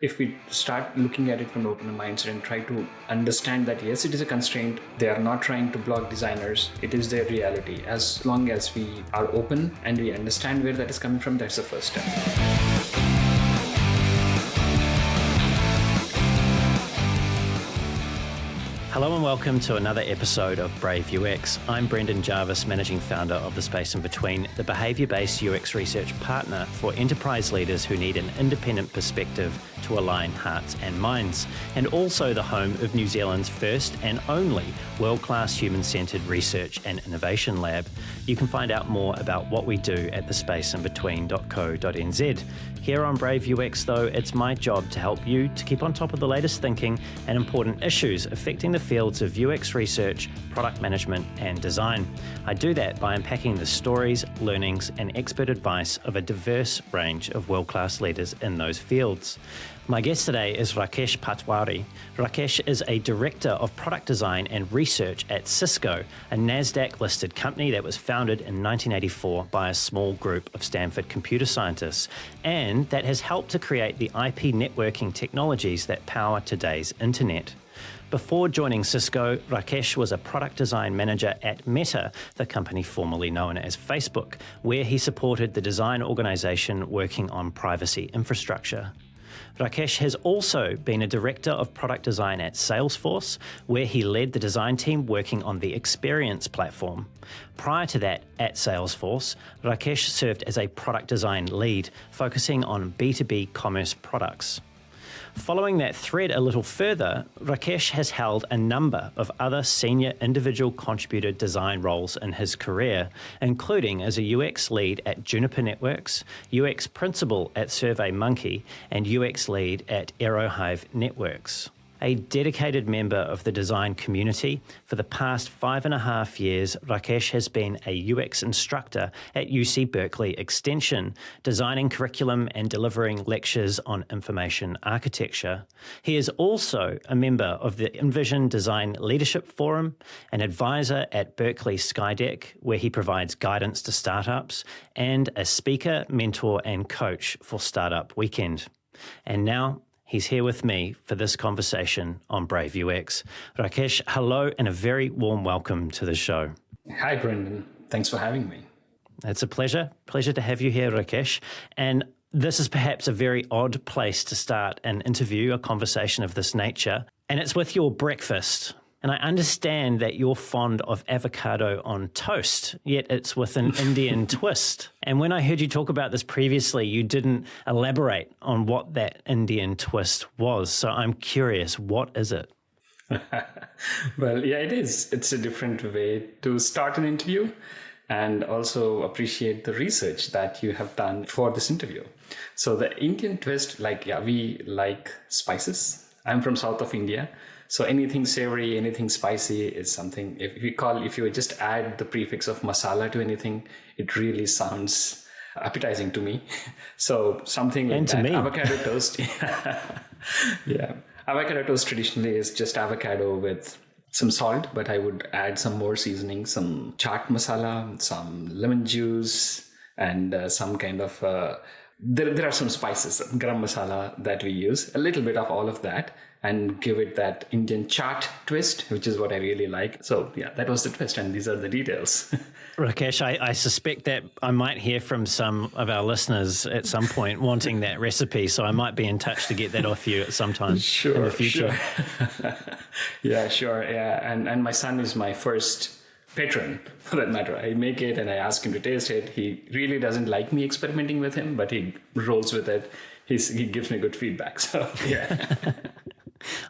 If we start looking at it from an open mindset and try to understand that, yes, it is a constraint. They are not trying to block designers. It is their reality. As long as we are open and we understand where that is coming from, that's the first step. Hello and welcome to another episode of Brave UX. I'm Brendan Jarvis, Managing Founder of The Space in Between, the behaviour-based UX research partner for enterprise leaders who need an independent perspective to align hearts and minds, and also the home of New Zealand's first and only world-class human-centred research and innovation lab. You can find out more about what we do at thespaceinbetween.co.nz. Here on Brave UX, though, it's my job to help you to keep on top of the latest thinking and important issues affecting the fields of UX research, product management, and design. I do that by unpacking the stories, learnings, and expert advice of a diverse range of world-class leaders in those fields. My guest today is Rakesh Patwari. Rakesh is a Director of Product Design and Research at Cisco, a NASDAQ-listed company that was founded in 1984 by a small group of Stanford computer scientists, and that has helped to create the IP networking technologies that power today's internet. Before joining Cisco, Rakesh was a product design manager at Meta, the company formerly known as Facebook, where he supported the design organization working on privacy infrastructure. Rakesh has also been a director of product design at Salesforce, where he led the design team working on the Experience platform. Prior to that, at Salesforce, Rakesh served as a product design lead, focusing on B2B commerce products. Following that thread a little further, Rakesh has held a number of other senior individual contributor design roles in his career, including as a UX lead at Juniper Networks, UX principal at SurveyMonkey, and UX lead at Aerohive Networks. A dedicated member of the design community, for the past 5.5 years, Rakesh has been a UX instructor at UC Berkley Extension, designing curriculum and delivering lectures on information architecture. He is also a member of the Envision Design Leadership Forum, an advisor at Berkeley Skydeck, where he provides guidance to startups, and a speaker, mentor, and coach for Startup Weekend. And now, he's here with me for this conversation on Brave UX. Rakesh, hello and a very warm welcome to the show. Hi, Brendan. Thanks for having me. It's a pleasure. Pleasure to have you here, Rakesh. And this is perhaps a very odd place to start an interview, a conversation of this nature. And it's with your breakfast. And I understand that you're fond of avocado on toast, yet it's with an Indian twist. And when I heard you talk about this previously, you didn't elaborate on what that Indian twist was. So I'm curious, what is it? Well, yeah, it is. It's a different way to start an interview, and also appreciate the research that you have done for this interview. So the Indian twist, we like spices. I'm from south of India. So anything savory, anything spicy is something, if you just add the prefix of masala to anything, it really sounds appetizing to me. So something like that. Avocado toast. Yeah. Avocado toast traditionally is just avocado with some salt, but I would add some more seasoning, some chaat masala, some lemon juice, and some kind of, there are some spices, garam masala that we use, a little bit of all of that, and give it that Indian chaat twist, which is what I really like. So yeah, that was the twist, and these are the details. Rakesh, I suspect that I might hear from some of our listeners at some point wanting that recipe, so I might be in touch to get that off you at some time in the future. Sure. Yeah, sure. Yeah, and my son is my first patron, for that matter. I make it and I ask him to taste it. He really doesn't like me experimenting with him, but he rolls with it. He gives me good feedback. So yeah.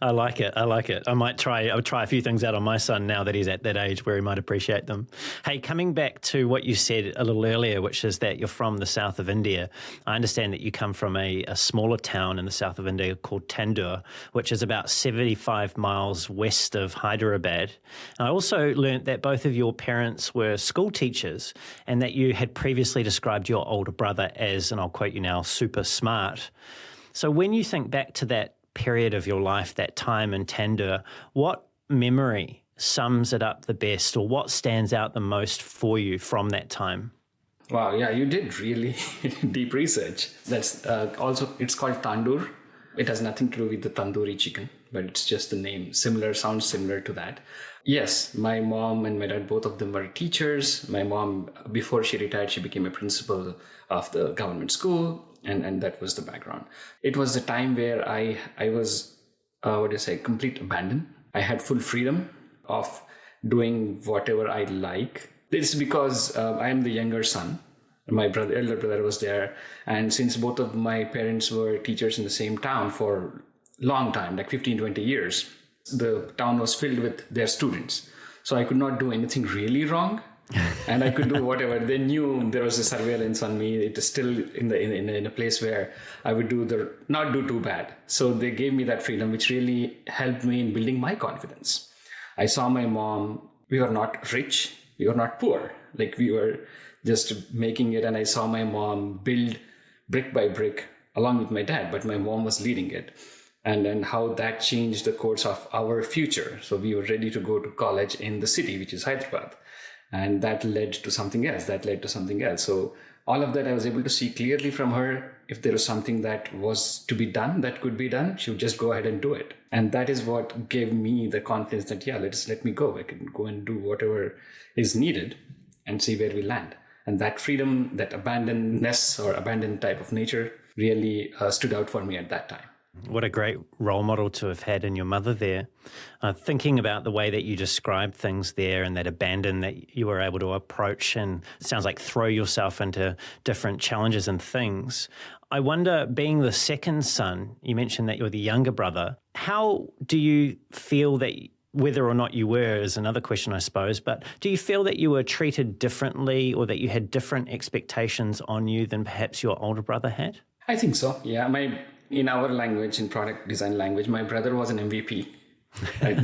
I like it. I'll try a few things out on my son now that he's at that age where he might appreciate them. Hey, coming back to what you said a little earlier, which is that you're from the south of India. I understand that you come from a smaller town in the south of India called Tandur, which is about 75 miles west of Hyderabad. And I also learnt that both of your parents were school teachers and that you had previously described your older brother as, and I'll quote you now, super smart. So when you think back to that period of your life, that time in Tandur, what memory sums it up the best, or what stands out the most for you from that time? Wow, yeah, you did really deep research. That's also, it's called Tandur. It has nothing to do with the tandoori chicken, but it's just the name. Sounds similar to that. Yes, my mom and my dad, both of them were teachers. My mom, before she retired, she became a principal of the government school, and that was the background. It was the time where I was, complete abandon. I had full freedom of doing whatever I like. This is because I am the younger son. My elder brother was there. And since both of my parents were teachers in the same town for a long time, like 15, 20 years, the town was filled with their students. So I could not do anything really wrong. And I could do whatever. They knew there was a surveillance on me. It is still in a place where I would not do too bad. So they gave me that freedom, which really helped me in building my confidence. I saw my mom. We were not rich. We were not poor. Like we were just making it. And I saw my mom build brick by brick along with my dad, but my mom was leading it. And how that changed the course of our future. So we were ready to go to college in the city, which is Hyderabad. And that led to something else. So all of that I was able to see clearly from her. If there was something that was to be done, that could be done, she would just go ahead and do it. And that is what gave me the confidence that, let me go. I can go and do whatever is needed and see where we land. And that freedom, that abandonness or abandoned type of nature really stood out for me at that time. What a great role model to have had in your mother there. Thinking about the way that you described things there and that abandon that you were able to approach and it sounds like throw yourself into different challenges and things. I wonder, being the second son, you mentioned that you're the younger brother. How do you feel that, whether or not you were is another question, I suppose, but do you feel that you were treated differently or that you had different expectations on you than perhaps your older brother had? I think so. Yeah. In our language, in product design language, my brother was an MVP. Right?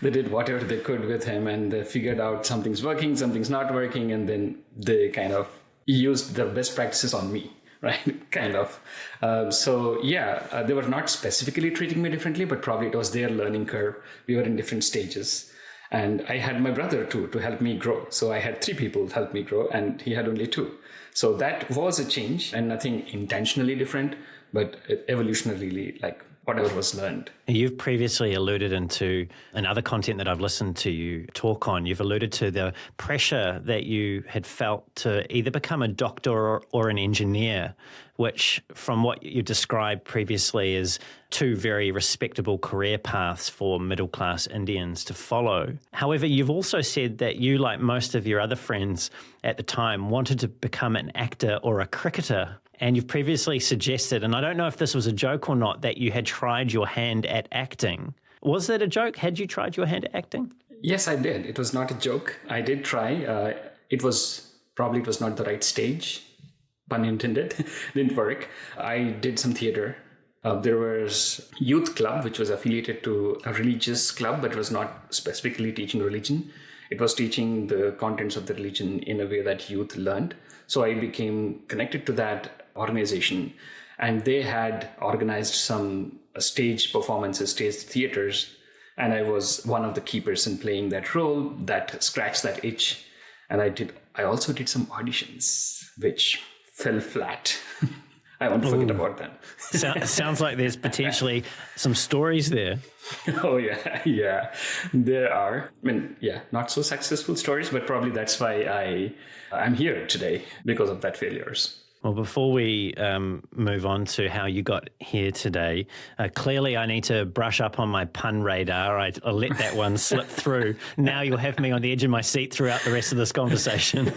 They did whatever they could with him and they figured out something's working, something's not working. And then they kind of used the best practices on me, right? Kind of. They were not specifically treating me differently, but probably it was their learning curve. We were in different stages. And I had my brother too to help me grow. So I had 3 people help me grow and he had only 2. So that was a change and nothing intentionally different, but evolutionarily, like whatever was learned. You've previously alluded into another content that I've listened to you talk on. You've alluded to the pressure that you had felt to either become a doctor or an engineer, which from what you described previously is 2 very respectable career paths for middle-class Indians to follow. However, you've also said that you, like most of your other friends at the time, wanted to become an actor or a cricketer. And you've previously suggested, and I don't know if this was a joke or not, that you had tried your hand at acting. Was that a joke? Had you tried your hand at acting? Yes, I did. It was not a joke. I did try. It was not the right stage, pun intended. Didn't work. I did some theater. There was youth club, which was affiliated to a religious club, but it was not specifically teaching religion. It was teaching the contents of the religion in a way that youth learned. So I became connected to that organization, and they had organized some stage performances, stage theaters, and I was one of the key person playing that role that scratched that itch. And I also did some auditions, which fell flat. I won't forget about them. Sounds like there's potentially some stories there. Oh, yeah. There are. Not so successful stories, but probably that's why I'm here today, because of that failures. Well, before we move on to how you got here today, clearly I need to brush up on my pun radar. I'll let that one slip through. Now you'll have me on the edge of my seat throughout the rest of this conversation.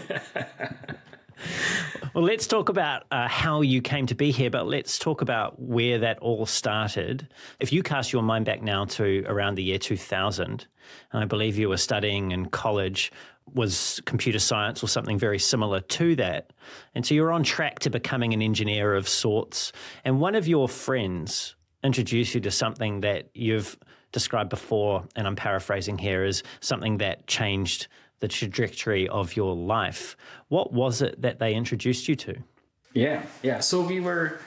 Well, let's talk about how you came to be here, but let's talk about where that all started. If you cast your mind back now to around the year 2000, and I believe you were studying in college, was computer science or something very similar to that. And so you're on track to becoming an engineer of sorts. And one of your friends introduced you to something that you've described before, and I'm paraphrasing here, as something that changed the trajectory of your life. What was it that they introduced you to? Yeah. So we were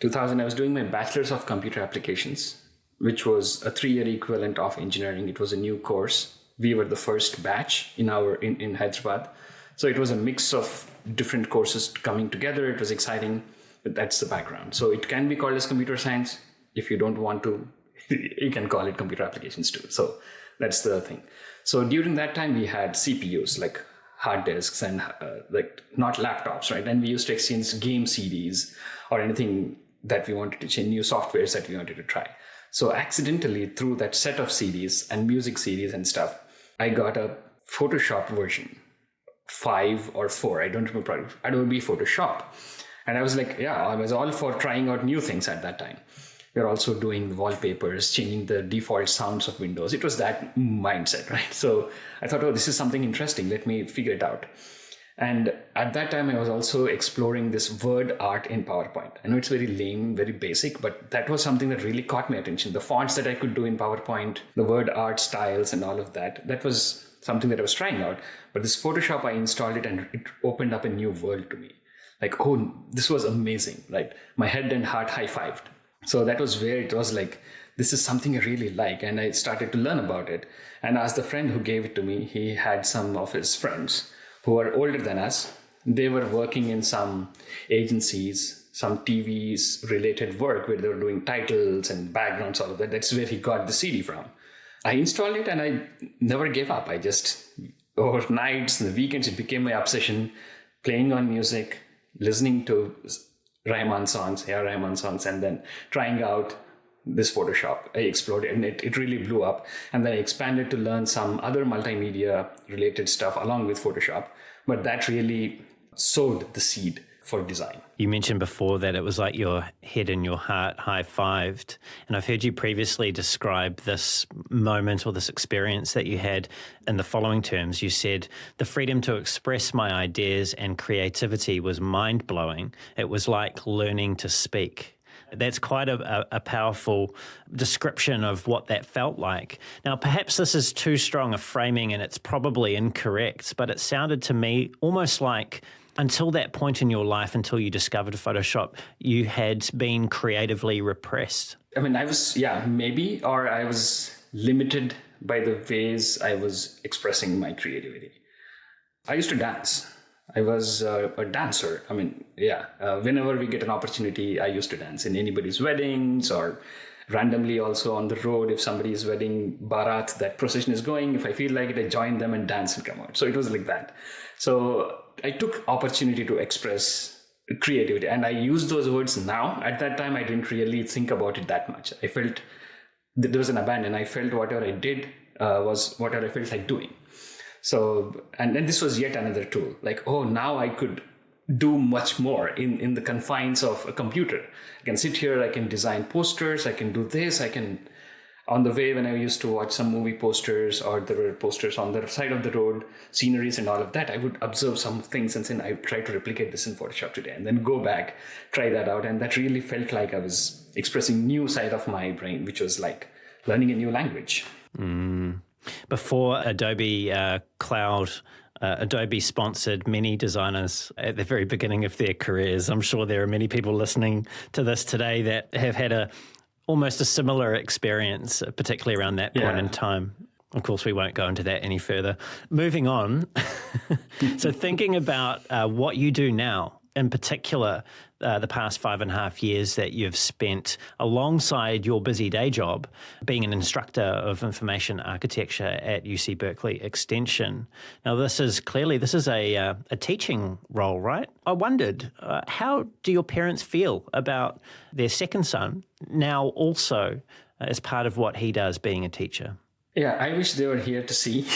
2000, I was doing my bachelor's of computer applications, which was a 3-year equivalent of engineering. It was a new course. We were the first batch in Hyderabad. So it was a mix of different courses coming together. It was exciting, but that's the background. So it can be called as computer science. if you don't want to, you can call it computer applications too. So that's the thing. So during that time, we had CPUs, like hard disks and like not laptops, right? And we used to exchange game CDs or anything that we wanted to change, new softwares that we wanted to try. So accidentally, through that set of CDs and music CDs and stuff, I got a Photoshop version, 5 or 4. I don't remember. Adobe Photoshop. And I was like, yeah, I was all for trying out new things at that time. We were also doing wallpapers, changing the default sounds of Windows. It was that mindset, right? So I thought, oh, this is something interesting. Let me figure it out. And at that time, I was also exploring this word art in PowerPoint. I know it's very lame, very basic, but that was something that really caught my attention. The fonts that I could do in PowerPoint, the word art styles and all of that, that was something that I was trying out. But this Photoshop, I installed it and it opened up a new world to me. Like, oh, this was amazing, right? My head and heart high-fived. So that was where it was like, this is something I really like. And I started to learn about it. And as the friend who gave it to me, he had some of his friends who were older than us. They were working in some agencies, some TV's related work where they were doing titles and backgrounds, all of that. That's where he got the CD from. I installed it and I never gave up. I just, over nights and the weekends, it became my obsession, playing on music, listening to Rahman songs, and then trying out this Photoshop. I explored it and it really blew up. And then I expanded to learn some other multimedia related stuff along with Photoshop. But that really sowed the seed for design. You mentioned before that it was like your head and your heart high-fived. And I've heard you previously describe this moment or this experience that you had in the following terms. You said, the freedom to express my ideas and creativity was mind-blowing. It was like learning to speak. That's quite a powerful description of what that felt like. Now, perhaps this is too strong a framing and it's probably incorrect, but it sounded to me almost like until that point in your life, until you discovered Photoshop, you had been creatively repressed. I mean, I was, maybe, or I was limited by the ways I was expressing my creativity. I used to dance. I was a dancer. I mean, whenever we get an opportunity, I used to dance in anybody's weddings or randomly also on the road. If somebody's wedding Bharat, that procession is going, if I feel like it, I join them and dance and come out. So it was like that. So I took opportunity to express creativity and I use those words now. At that time, I didn't really think about it that much. I felt that there was an abandon. I felt whatever I did was whatever I felt like doing. So, and then this was yet another tool. Like, oh, now I could do much more in the confines of a computer. I can sit here, I can design posters, I can do this, I can, on the way when I used to watch some movie posters or there were posters on the side of the road, sceneries and all of that, I would observe some things and say, I try to replicate this in Photoshop today and then go back, try that out. And that really felt like I was expressing new side of my brain, which was like learning a new language. Before Adobe Cloud, Adobe sponsored many designers at the very beginning of their careers. I'm sure there are many people listening to this today that have had almost a similar experience, particularly around that point in time. Of course, we won't go into that any further. Moving on. So thinking about what you do now, in particular, the past 5.5 years that you've spent alongside your busy day job being an instructor of information architecture at UC Berkley Extension. Now, this is a teaching role, right? I wondered, how do your parents feel about their second son now also as part of what he does being a teacher? Yeah, I wish they were here to see.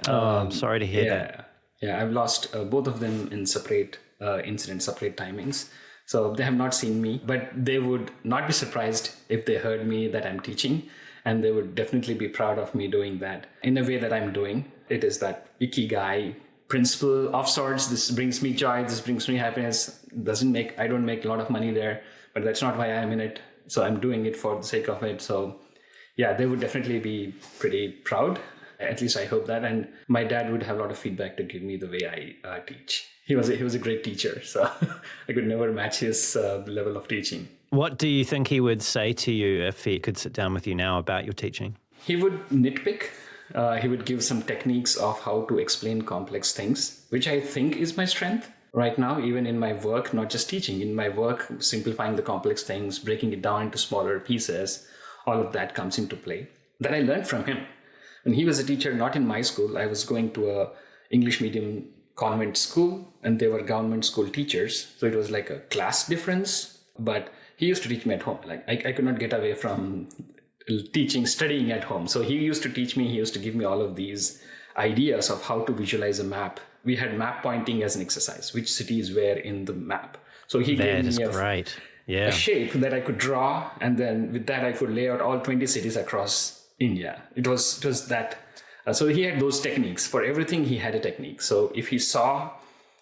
I'm sorry to hear that. Yeah, I've lost both of them in separate incidents, separate timings. So they have not seen me, but they would not be surprised if they heard me that I'm teaching, and they would definitely be proud of me doing that in a way that I'm doing. It is that ikigai principle of sorts. This brings me joy. This brings me happiness. I don't make a lot of money there, but that's not why I'm in it. So I'm doing it for the sake of it. So yeah, they would definitely be pretty proud. At least I hope that. And my dad would have a lot of feedback to give me the way I teach. He was a great teacher, so I could never match his level of teaching. What do you think he would say to you if he could sit down with you now about your teaching? He would nitpick. He would give some techniques of how to explain complex things, which I think is my strength. right now, even in my work, not just teaching, in my work, simplifying the complex things, breaking it down into smaller pieces, all of that comes into play. That I learned from him. And he was a teacher, not in my school. I was going to a English medium convent school, and they were government school teachers. So it was like a class difference, but he used to teach me at home. Like I could not get away from studying at home. So he used to teach me, he used to give me all of these ideas of how to visualize a map. We had map pointing as an exercise, which cities were in the map. So he gave me a shape that I could draw, and then with that I could lay out all 20 cities across India. It was that. So he had those techniques. For everything, he had a technique. So if he saw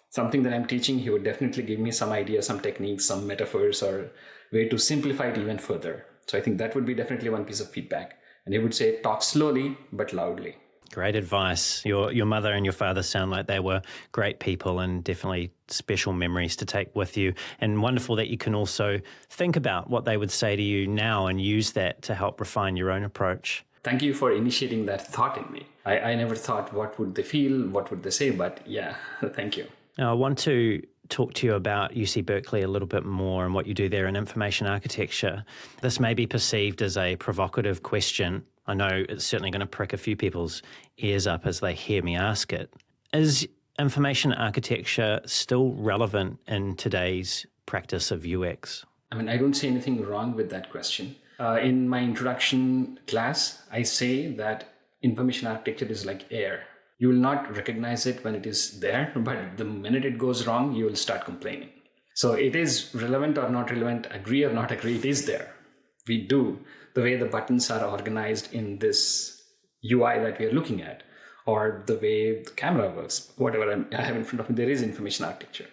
something that I'm teaching, he would definitely give me some ideas, some techniques, some metaphors, or way to simplify it even further. So I think that would be definitely one piece of feedback. And he would say, talk slowly, but loudly. Great advice. Your mother and your father sound like they were great people and definitely special memories to take with you. And wonderful that you can also think about what they would say to you now and use that to help refine your own approach. Thank you for initiating that thought in me. I never thought, what would they feel? What would they say? But yeah, thank you. Now, I want to talk to you about UC Berkeley a little bit more and what you do there in information architecture. This may be perceived as a provocative question. I know it's certainly going to prick a few people's ears up as they hear me ask it. Is information architecture still relevant in today's practice of UX? I mean, I don't see anything wrong with that question. In my introduction class, I say that information architecture is like air. You will not recognize it when it is there, but the minute it goes wrong, you will start complaining. So it is relevant or not relevant, agree or not agree, it is there. We do. The way the buttons are organized in this UI that we are looking at, or the way the camera works, whatever I have in front of me, there is information architecture.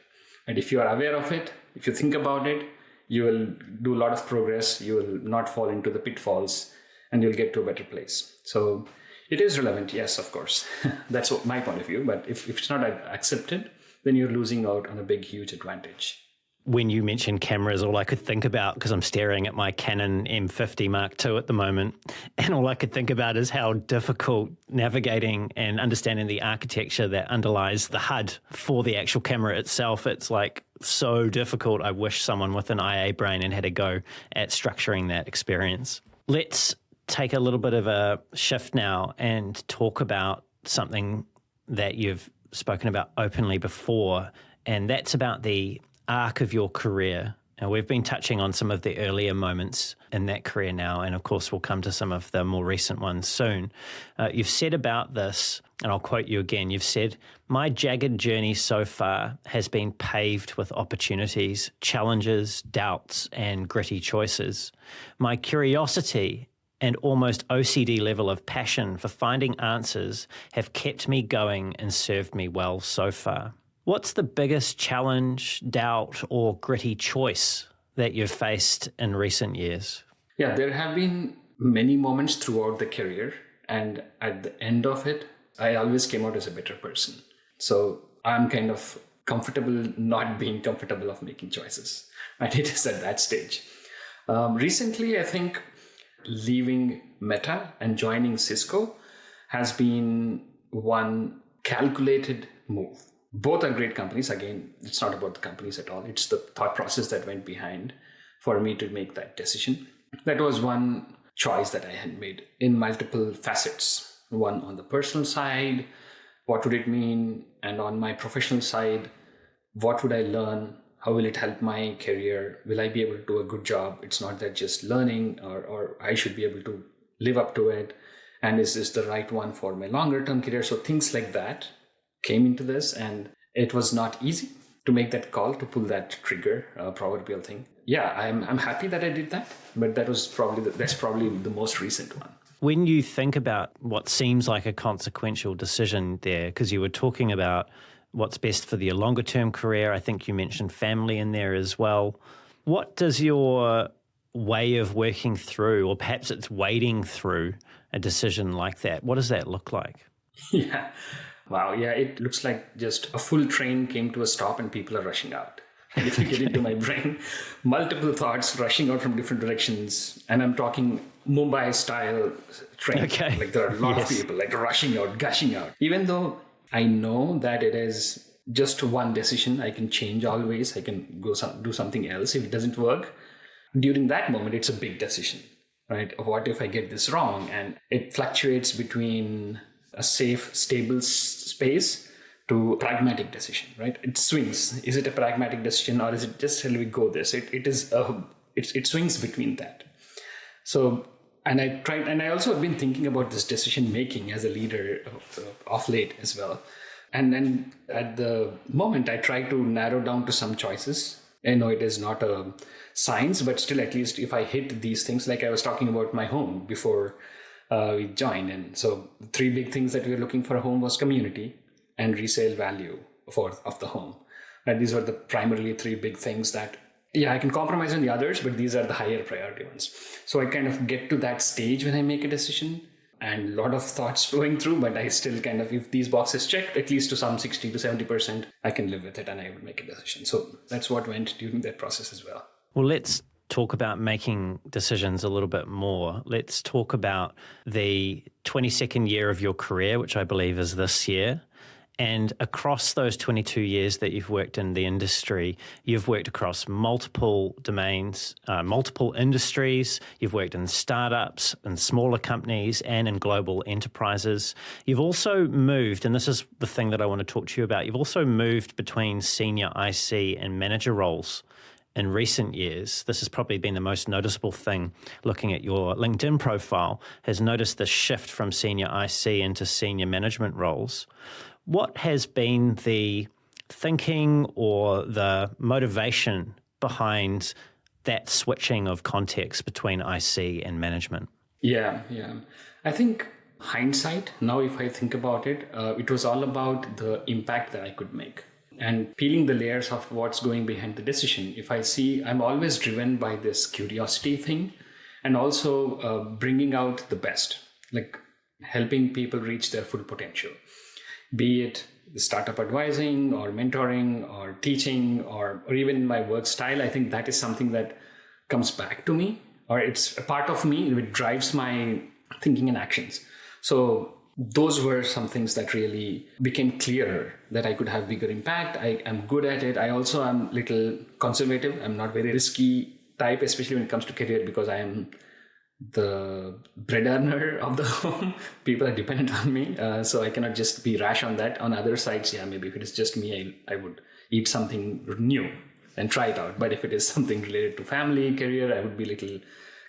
And if you are aware of it, if you think about it, you will do a lot of progress, you will not fall into the pitfalls, and you'll get to a better place. So it is relevant, yes, of course. That's my point of view. But if it's not accepted, then you're losing out on a big, huge advantage. When you mentioned cameras, all I could think about, because I'm staring at my Canon M50 Mark II at the moment, and all I could think about is how difficult navigating and understanding the architecture that underlies the HUD for the actual camera itself. It's like so difficult. I wish someone with an IA brain and had a go at structuring that experience. Let's take a little bit of a shift now and talk about something that you've spoken about openly before, and that's about the arc of your career. Now, we've been touching on some of the earlier moments in that career now, and of course we'll come to some of the more recent ones soon. You've said about this, and I'll quote you again, you've said, "My jagged journey so far has been paved with opportunities, challenges, doubts, and gritty choices. My curiosity and almost OCD level of passion for finding answers have kept me going and served me well so far." What's the biggest challenge, doubt, or gritty choice that you've faced in recent years? Yeah, there have been many moments throughout the career, and at the end of it, I always came out as a better person. So I'm kind of comfortable not being comfortable of making choices. And it is at that stage. Recently, I think leaving Meta and joining Cisco has been one calculated move. Both are great companies. Again, it's not about the companies at all. It's the thought process that went behind for me to make that decision. That was one choice that I had made in multiple facets. One on the personal side, what would it mean? And on my professional side, what would I learn? How will it help my career? Will I be able to do a good job? It's not that just learning, or I should be able to live up to it. And is this the right one for my longer term career? So things like that came into this, and it was not easy to make that call, to pull that trigger, proverbial thing. Yeah, I'm happy that I did that, but that's probably the most recent one. When you think about what seems like a consequential decision there, because you were talking about what's best for your longer term career, I think you mentioned family in there as well. What does your way of working through, or perhaps it's wading through a decision like that, what does that look like? Yeah. Wow, yeah, it looks like just a full train came to a stop and people are rushing out. And if you get into my brain, multiple thoughts rushing out from different directions. And I'm talking Mumbai style train. Okay. Like there are a lot of people like rushing out, gushing out. Even though I know that it is just one decision. I can change always. I can do something else if it doesn't work. During that moment, it's a big decision, right? What if I get this wrong? And it fluctuates between a safe, stable space to pragmatic decision, right? It swings. Is it a pragmatic decision, or is it just shall we go this? It swings between that. So, and I also have been thinking about this decision making as a leader of late as well. And then at the moment, I try to narrow down to some choices. I know it is not a science, but still, at least if I hit these things, like I was talking about my home before we joined. And so the three big things that we were looking for a home was community and resale value of the home. And these were the primarily three big things that, I can compromise on the others, but these are the higher priority ones. So I kind of get to that stage when I make a decision and a lot of thoughts flowing through, but I still kind of, if these boxes checked, at least to some 60 to 70%, I can live with it and I would make a decision. So that's what went during that process as well. Well, let's talk about making decisions a little bit more. Let's talk about the 22nd year of your career, which I believe is this year. And across those 22 years that you've worked in the industry, you've worked across multiple domains, multiple industries. You've worked in startups and smaller companies and in global enterprises. You've also moved, and this is the thing that I want to talk to you about, you've also moved between senior IC and manager roles in recent years. This has probably been the most noticeable thing looking at your LinkedIn profile, has noticed the shift from senior IC into senior management roles. What has been the thinking or the motivation behind that switching of context between IC and management? Yeah. I think hindsight, now if I think about it, it was all about the impact that I could make and peeling the layers of what's going behind the decision. If I see, I'm always driven by this curiosity thing and also bringing out the best, like helping people reach their full potential. Be it the startup advising or mentoring or teaching or even my work style, I think that is something that comes back to me, or it's a part of me which drives my thinking and actions. So those were some things that really became clearer that I could have bigger impact. I am good at it. I also am a little conservative. I'm not very risky type, especially when it comes to career, because I am the bread earner of the home. People are dependent on me. So I cannot just be rash on that. On other sides, maybe if it is just me, I would eat something new and try it out. But if it is something related to family, career, I would be a little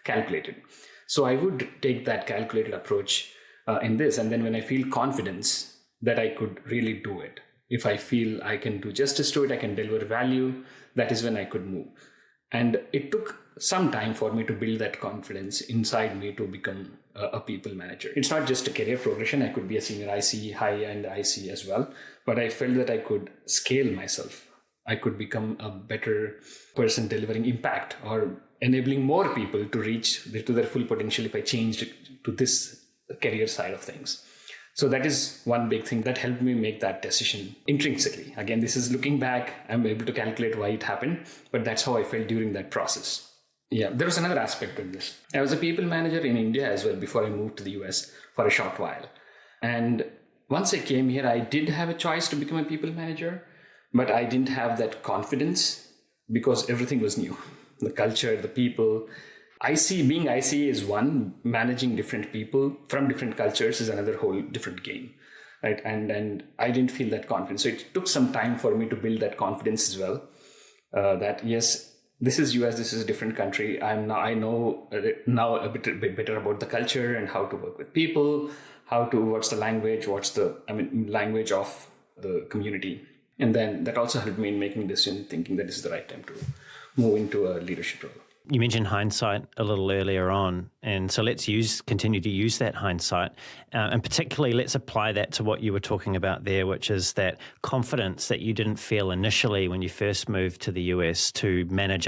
calculated. So I would take that calculated approach in this. And then when I feel confidence that I could really do it, if I feel I can do justice to it, I can deliver value, that is when I could move. And it took some time for me to build that confidence inside me to become a people manager. It's not just a career progression. I could be a senior IC, high-end IC as well. But I felt that I could scale myself. I could become a better person delivering impact or enabling more people to reach to their full potential if I changed to this career side of things. So that is one big thing that helped me make that decision intrinsically. Again, this is looking back, I'm able to calculate why it happened, but that's how I felt during that process. Yeah, there was another aspect of this. I was a people manager in India as well before I moved to the US for a short while. And once I came here, I did have a choice to become a people manager, but I didn't have that confidence because everything was new. The culture, the people. Being IC is one, managing different people from different cultures is another whole different game, right? And I didn't feel that confidence. So it took some time for me to build that confidence as well. That yes, this is US, this is a different country. I know now a bit better about the culture and how to work with people, what's the language, language of the community. And then that also helped me in making a decision, thinking that this is the right time to move into a leadership role. You mentioned hindsight a little earlier on, and so let's continue to use that hindsight, and particularly let's apply that to what you were talking about there, which is that confidence that you didn't feel initially when you first moved to the US to manage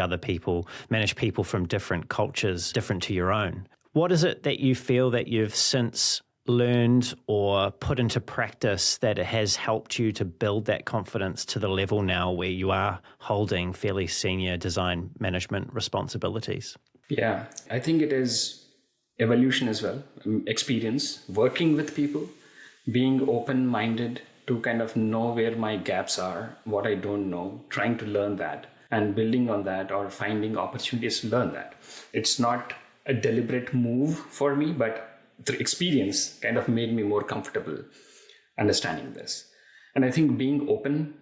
people from different cultures, different to your own. What is it that you feel that you've since learned or put into practice that has helped you to build that confidence to the level now where you are holding fairly senior design management responsibilities? Yeah, I think it is evolution as well, experience, working with people, being open-minded, to kind of know where my gaps are, what I don't know, trying to learn that and building on that or finding opportunities to learn that. It's not a deliberate move for me, but the experience kind of made me more comfortable understanding this. And I think being open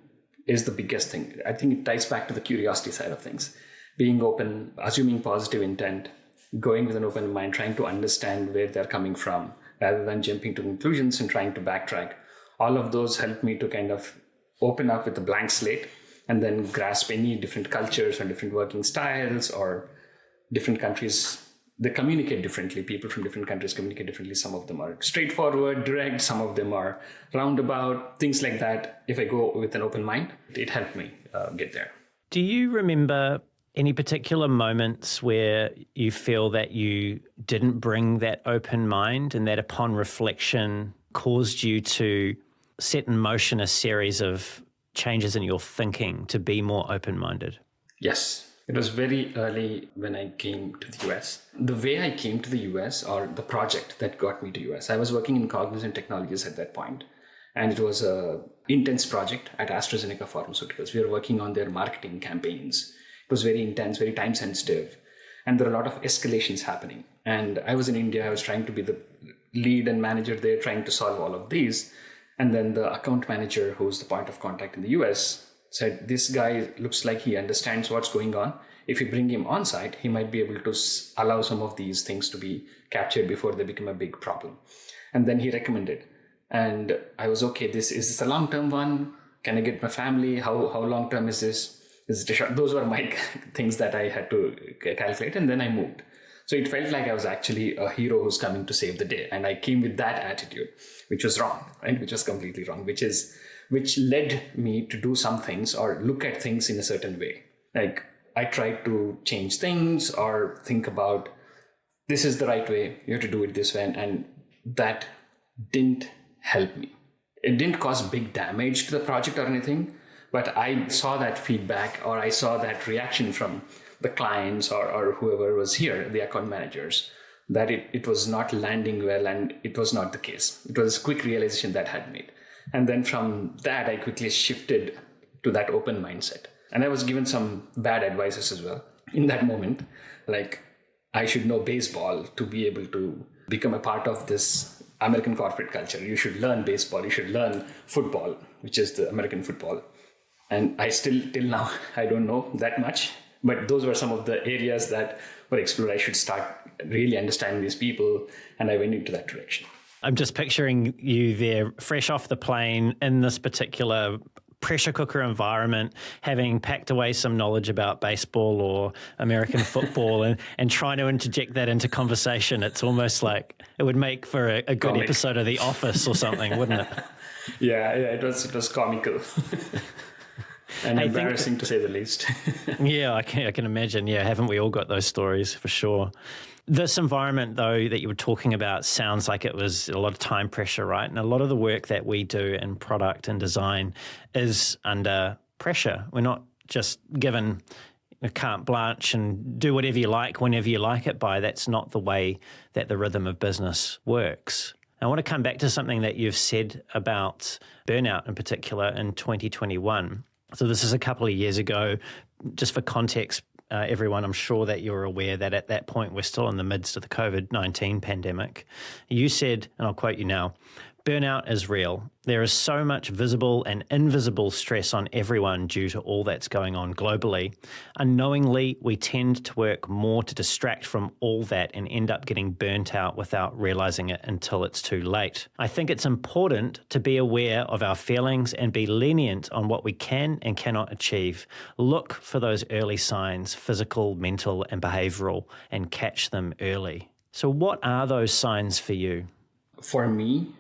is the biggest thing. I think it ties back to the curiosity side of things. Being open, assuming positive intent, going with an open mind, trying to understand where they're coming from, rather than jumping to conclusions and trying to backtrack. All of those help me to kind of open up with a blank slate and then grasp any different cultures or different working styles or different countries. They communicate differently. People from different countries communicate differently. Some of them are straightforward, direct. Some of them are roundabout, things like that. If I go with an open mind, it helped me get there. Do you remember any particular moments where you feel that you didn't bring that open mind and that upon reflection caused you to set in motion a series of changes in your thinking to be more open-minded? Yes. It was very early when I came to the US. The way I came to the US, or the project that got me to US, I was working in Cognizant Technologies at that point, and it was an intense project at AstraZeneca Pharmaceuticals. We were working on their marketing campaigns. It was very intense, very time sensitive, and there were a lot of escalations happening. And I was in India. I was trying to be the lead and manager there, trying to solve all of these. And then the account manager, who's the point of contact in the US, said, this guy looks like he understands what's going on. If you bring him on site, he might be able to allow some of these things to be captured before they become a big problem. And then he recommended. And I was, okay, is this a long-term one? Can I get my family? How long-term is this? Is it a short? Those were my things that I had to calculate. And then I moved. So it felt like I was actually a hero who's coming to save the day. And I came with that attitude, which was wrong, right? Which was completely wrong, which led me to do some things or look at things in a certain way. Like I tried to change things or think about, this is the right way, you have to do it this way. And that didn't help me. It didn't cause big damage to the project or anything, but I saw that feedback or I saw that reaction from the clients or whoever was here, the account managers, that it was not landing well, and it was not the case. It was a quick realization that I had made. And then from that, I quickly shifted to that open mindset. And I was given some bad advices as well in that moment. Like I should know baseball to be able to become a part of this American corporate culture. You should learn baseball. You should learn football, which is the American football. And I still, till now, I don't know that much. But those were some of the areas that were explored. I should start really understanding these people. And I went into that direction. I'm just picturing you there, fresh off the plane in this particular pressure cooker environment, having packed away some knowledge about baseball or American football and trying to interject that into conversation. It's almost like it would make for a good Comic episode of The Office or something, wouldn't it? Yeah, it was comical. And embarrassing to say the least. Yeah, I can imagine. Yeah, haven't we all got those stories for sure? This environment, though, that you were talking about sounds like it was a lot of time pressure, right? And a lot of the work that we do in product and design is under pressure. We're not just given a carte blanche and do whatever you like whenever you like it by. That's not the way that the rhythm of business works. I want to come back to something that you've said about burnout in particular in 2021. So this is a couple of years ago. Just for context, everyone, I'm sure that you're aware that at that point we're still in the midst of the COVID-19 pandemic. You said, and I'll quote you now, burnout is real. There is so much visible and invisible stress on everyone due to all that's going on globally. Unknowingly, we tend to work more to distract from all that and end up getting burnt out without realizing it until it's too late. I think it's important to be aware of our feelings and be lenient on what we can and cannot achieve. Look for those early signs, physical, mental, and behavioral, and catch them early. So what are those signs for you? For me,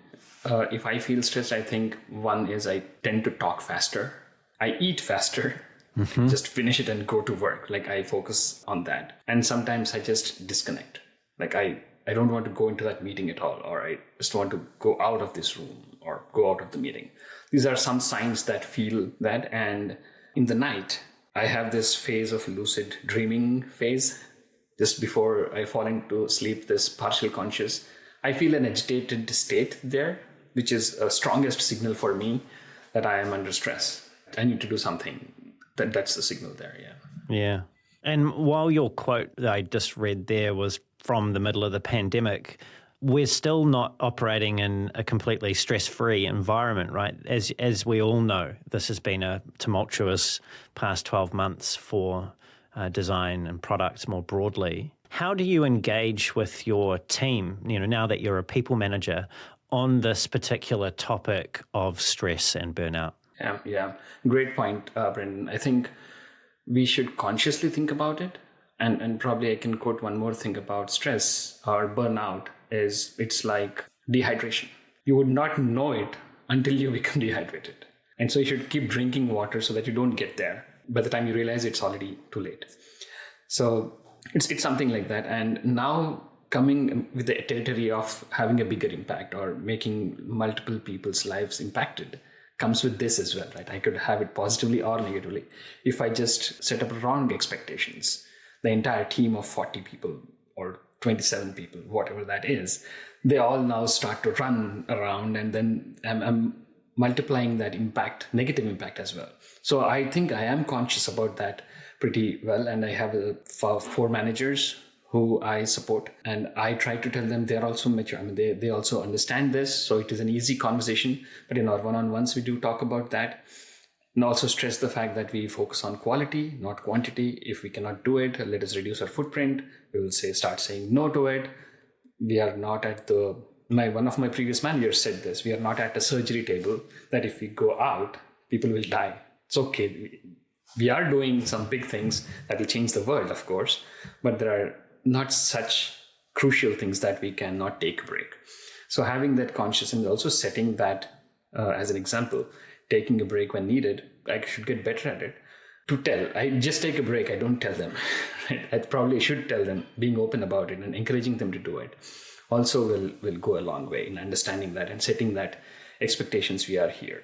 if I feel stressed, I think one is I tend to talk faster. I eat faster, just finish it and go to work. Like I focus on that. And sometimes I just disconnect. Like I don't want to go into that meeting at all, or I just want to go out of this room or go out of the meeting. These are some signs that feel that. And in the night, I have this phase of lucid dreaming phase. Just before I fall into sleep, this partial conscious, I feel an agitated state there. which is a strongest signal for me that I am under stress. I need to do something. That's the signal there, yeah. Yeah. And while your quote that I just read there was from the middle of the pandemic, we're still not operating in a completely stress-free environment, right? As we all know, this has been a tumultuous past 12 months for design and products more broadly. How do you engage with your team, now that you're a people manager, on this particular topic of stress and burnout? Yeah. Great point, Brendan. I think we should consciously think about it. And probably I can quote one more thing about stress or burnout is it's like dehydration. You would not know it until you become dehydrated. And so you should keep drinking water so that you don't get there. By the time you realize it's already too late. So it's something like that. And now coming with the territory of having a bigger impact or making multiple people's lives impacted comes with this as well, right? I could have it positively or negatively. If I just set up wrong expectations, the entire team of 40 people or 27 people, whatever that is, they all now start to run around, and then I'm multiplying that impact, negative impact as well. So I think I am conscious about that pretty well. And I have 4 managers who I support, and I try to tell them they're also mature. I mean, they also understand this. So it is an easy conversation, but in our one-on-ones, we do talk about that. And also stress the fact that we focus on quality, not quantity. If we cannot do it, let us reduce our footprint. We will start saying no to it. We are not at one of my previous managers said this, we are not at a surgery table that if we go out, people will die. It's okay. We are doing some big things that will change the world, of course, but there are not such crucial things that we cannot take a break. So having that consciousness and also setting that as an example, taking a break when needed, I should get better at it. To tell, I just take a break, I don't tell them. Right? I probably should tell them, being open about it and encouraging them to do it also will go a long way in understanding that and setting that expectations we are here.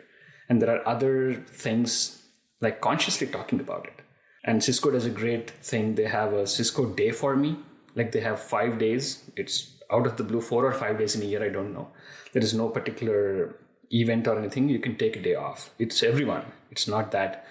And there are other things like consciously talking about it. And Cisco does a great thing. They have a Cisco day for me. Like they have 5 days. It's out of the blue, 4 or 5 days in a year. I don't know. There is no particular event or anything. You can take a day off. It's everyone. It's not that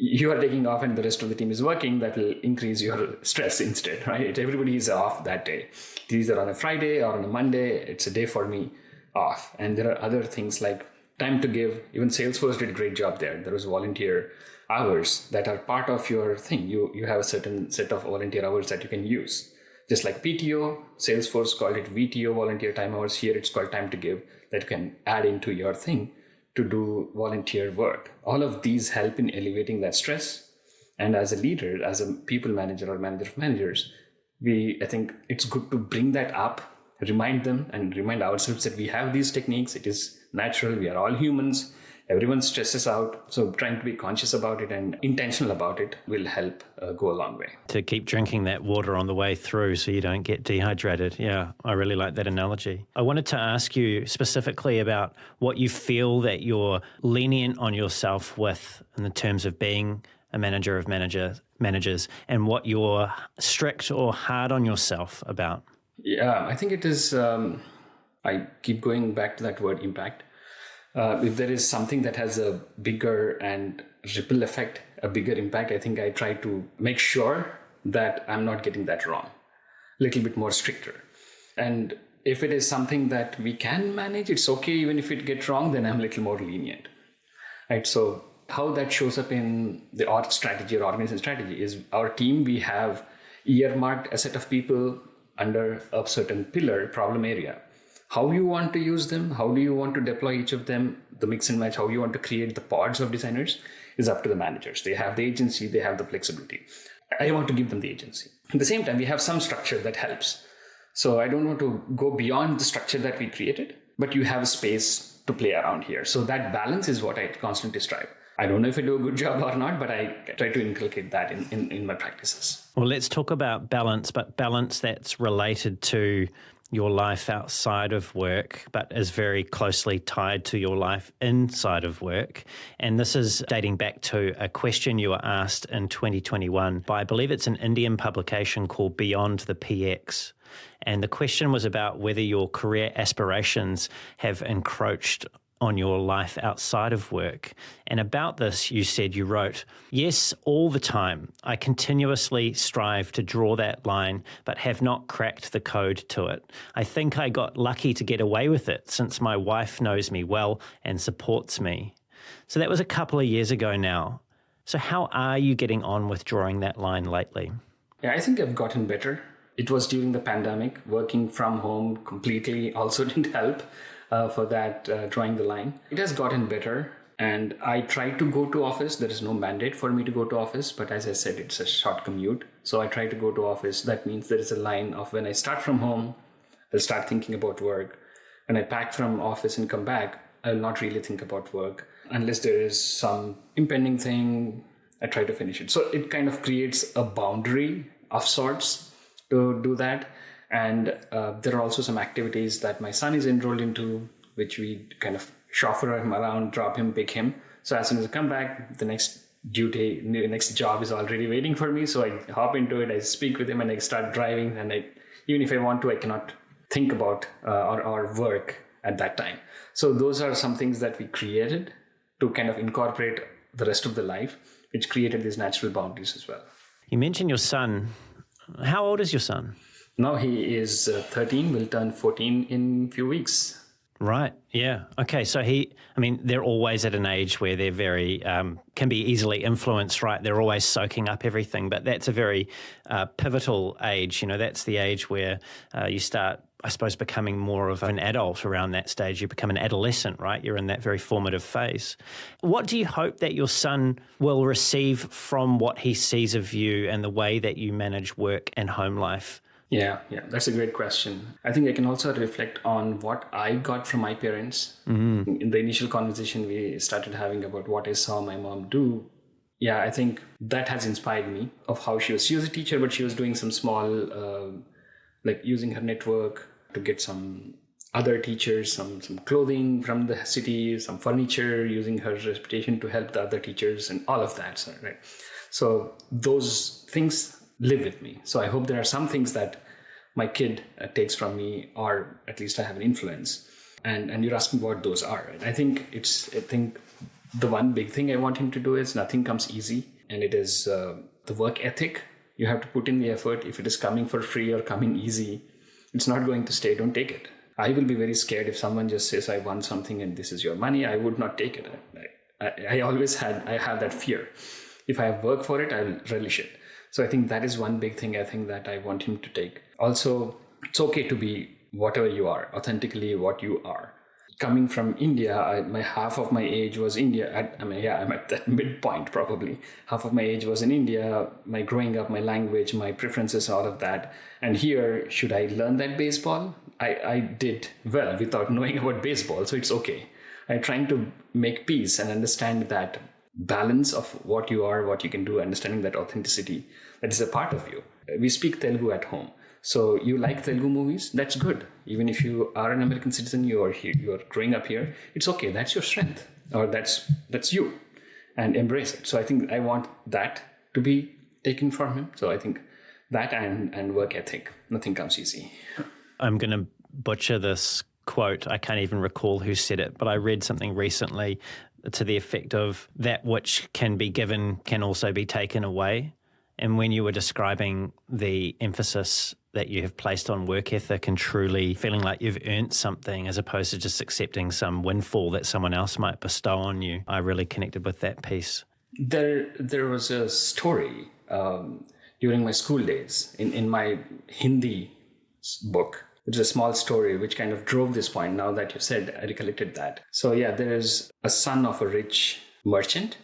you are taking off and the rest of the team is working. That will increase your stress instead, right? Everybody is off that day. It's either on a Friday or on a Monday. It's a day for me off. And there are other things like time to give. Even Salesforce did a great job there. There was volunteer hours that are part of your thing. You have a certain set of volunteer hours that you can use. Just like PTO, Salesforce called it VTO, volunteer time hours. Here it's called time to give, that you can add into your thing to do volunteer work. All of these help in elevating that stress. And as a leader, as a people manager or manager of managers, I think it's good to bring that up, remind them and remind ourselves that we have these techniques. It is natural. We are all humans. Everyone stresses out. So trying to be conscious about it and intentional about it will help go a long way. To keep drinking that water on the way through so you don't get dehydrated. Yeah, I really like that analogy. I wanted to ask you specifically about what you feel that you're lenient on yourself with in the terms of being a manager of managers and what you're strict or hard on yourself about. Yeah, I think it is, I keep going back to that word impact. If there is something that has a bigger and ripple effect, a bigger impact, I think I try to make sure that I'm not getting that wrong. A little bit more stricter. And if it is something that we can manage, it's okay. Even if it gets wrong, then I'm a little more lenient. Right. So how that shows up in the org strategy or organization strategy is our team, we have earmarked a set of people under a certain pillar, problem area. How you want to use them, how do you want to deploy each of them, the mix and match, how you want to create the pods of designers is up to the managers. They have the agency, they have the flexibility. I want to give them the agency. At the same time, we have some structure that helps. So I don't want to go beyond the structure that we created, but you have a space to play around here. So that balance is what I constantly strive. I don't know if I do a good job or not, but I try to inculcate that in my practices. Well, let's talk about balance, but balance that's related to your life outside of work, but is very closely tied to your life inside of work. And this is dating back to a question you were asked in 2021 by, I believe it's an Indian publication called Beyond the PX. And the question was about whether your career aspirations have encroached on your life outside of work. And about this, you said, you wrote, "Yes, all the time. I continuously strive to draw that line, but have not cracked the code to it. I think I got lucky to get away with it since my wife knows me well and supports me." So that was a couple of years ago now. So how are you getting on with drawing that line lately? Yeah, I think I've gotten better. It was during the pandemic. Working from home completely also didn't help for that drawing the line. It has gotten better, and I try to go to office. There is no mandate for me to go to office, but as I said, it's a short commute. So I try to go to office. That means there is a line of when I start from home, I'll start thinking about work. When I pack from office and come back, I'll not really think about work. Unless there is some impending thing, I try to finish it. So it kind of creates a boundary of sorts to do that. And there are also some activities that my son is enrolled into, which we kind of chauffeur him around, drop him, pick him. So as soon as I come back, the next duty, the next job is already waiting for me. So I hop into it, I speak with him, and I start driving. And even if I want to, I cannot think about or work at that time. So those are some things that we created to kind of incorporate the rest of the life, which created these natural boundaries as well. You mentioned your son. How old is your son? Now he is 13, will turn 14 in a few weeks. Right. Yeah. Okay. So they're always at an age where they're very, can be easily influenced, right? They're always soaking up everything, but that's a very pivotal age. You know, that's the age where you start, I suppose, becoming more of an adult around that stage. You become an adolescent, right? You're in that very formative phase. What do you hope that your son will receive from what he sees of you and the way that you manage work and home life? Yeah, that's a great question. I think I can also reflect on what I got from my parents. Mm-hmm. In the initial conversation we started having about what I saw my mom do. Yeah, I think that has inspired me of how she was a teacher, but she was doing some small, like using her network to get some other teachers, some clothing from the city, some furniture, using her reputation to help the other teachers and all of that. Right. So those things live with me. So I hope there are some things that my kid takes from me, or at least I have an influence. And you're asking what those are. Right? I think the one big thing I want him to do is nothing comes easy, and it is the work ethic. You have to put in the effort. If it is coming for free or coming easy, it's not going to stay. Don't take it. I will be very scared if someone just says, "I want something and this is your money." I would not take it. I have that fear. If I have worked for it, I will relish it. So I think that is one big thing I think that I want him to take. Also, it's okay to be whatever you are, authentically what you are. Coming from India, half of my age was India. I'm at that midpoint probably. Half of my age was in India, my growing up, my language, my preferences, all of that. And here, should I learn that baseball? I did well without knowing about baseball, so it's okay. I'm trying to make peace and understand that balance of what you are, what you can do, understanding that authenticity, that is a part of you. We speak Telugu at home. So you like Telugu movies? That's good. Even if you are an American citizen, you are growing up here, it's okay. That's your strength, or that's you, and embrace it. So I think I want that to be taken from him. So I think that and work ethic, nothing comes easy. I'm going to butcher this quote. I can't even recall who said it, but I read something recently to the effect of that which can be given can also be taken away. And when you were describing the emphasis that you have placed on work ethic and truly feeling like you've earned something as opposed to just accepting some windfall that someone else might bestow on you, I really connected with that piece. There was a story during my school days in my Hindi book. It's a small story which kind of drove this point. Now that you said, I recollected that. So yeah, there is a son of a rich merchant,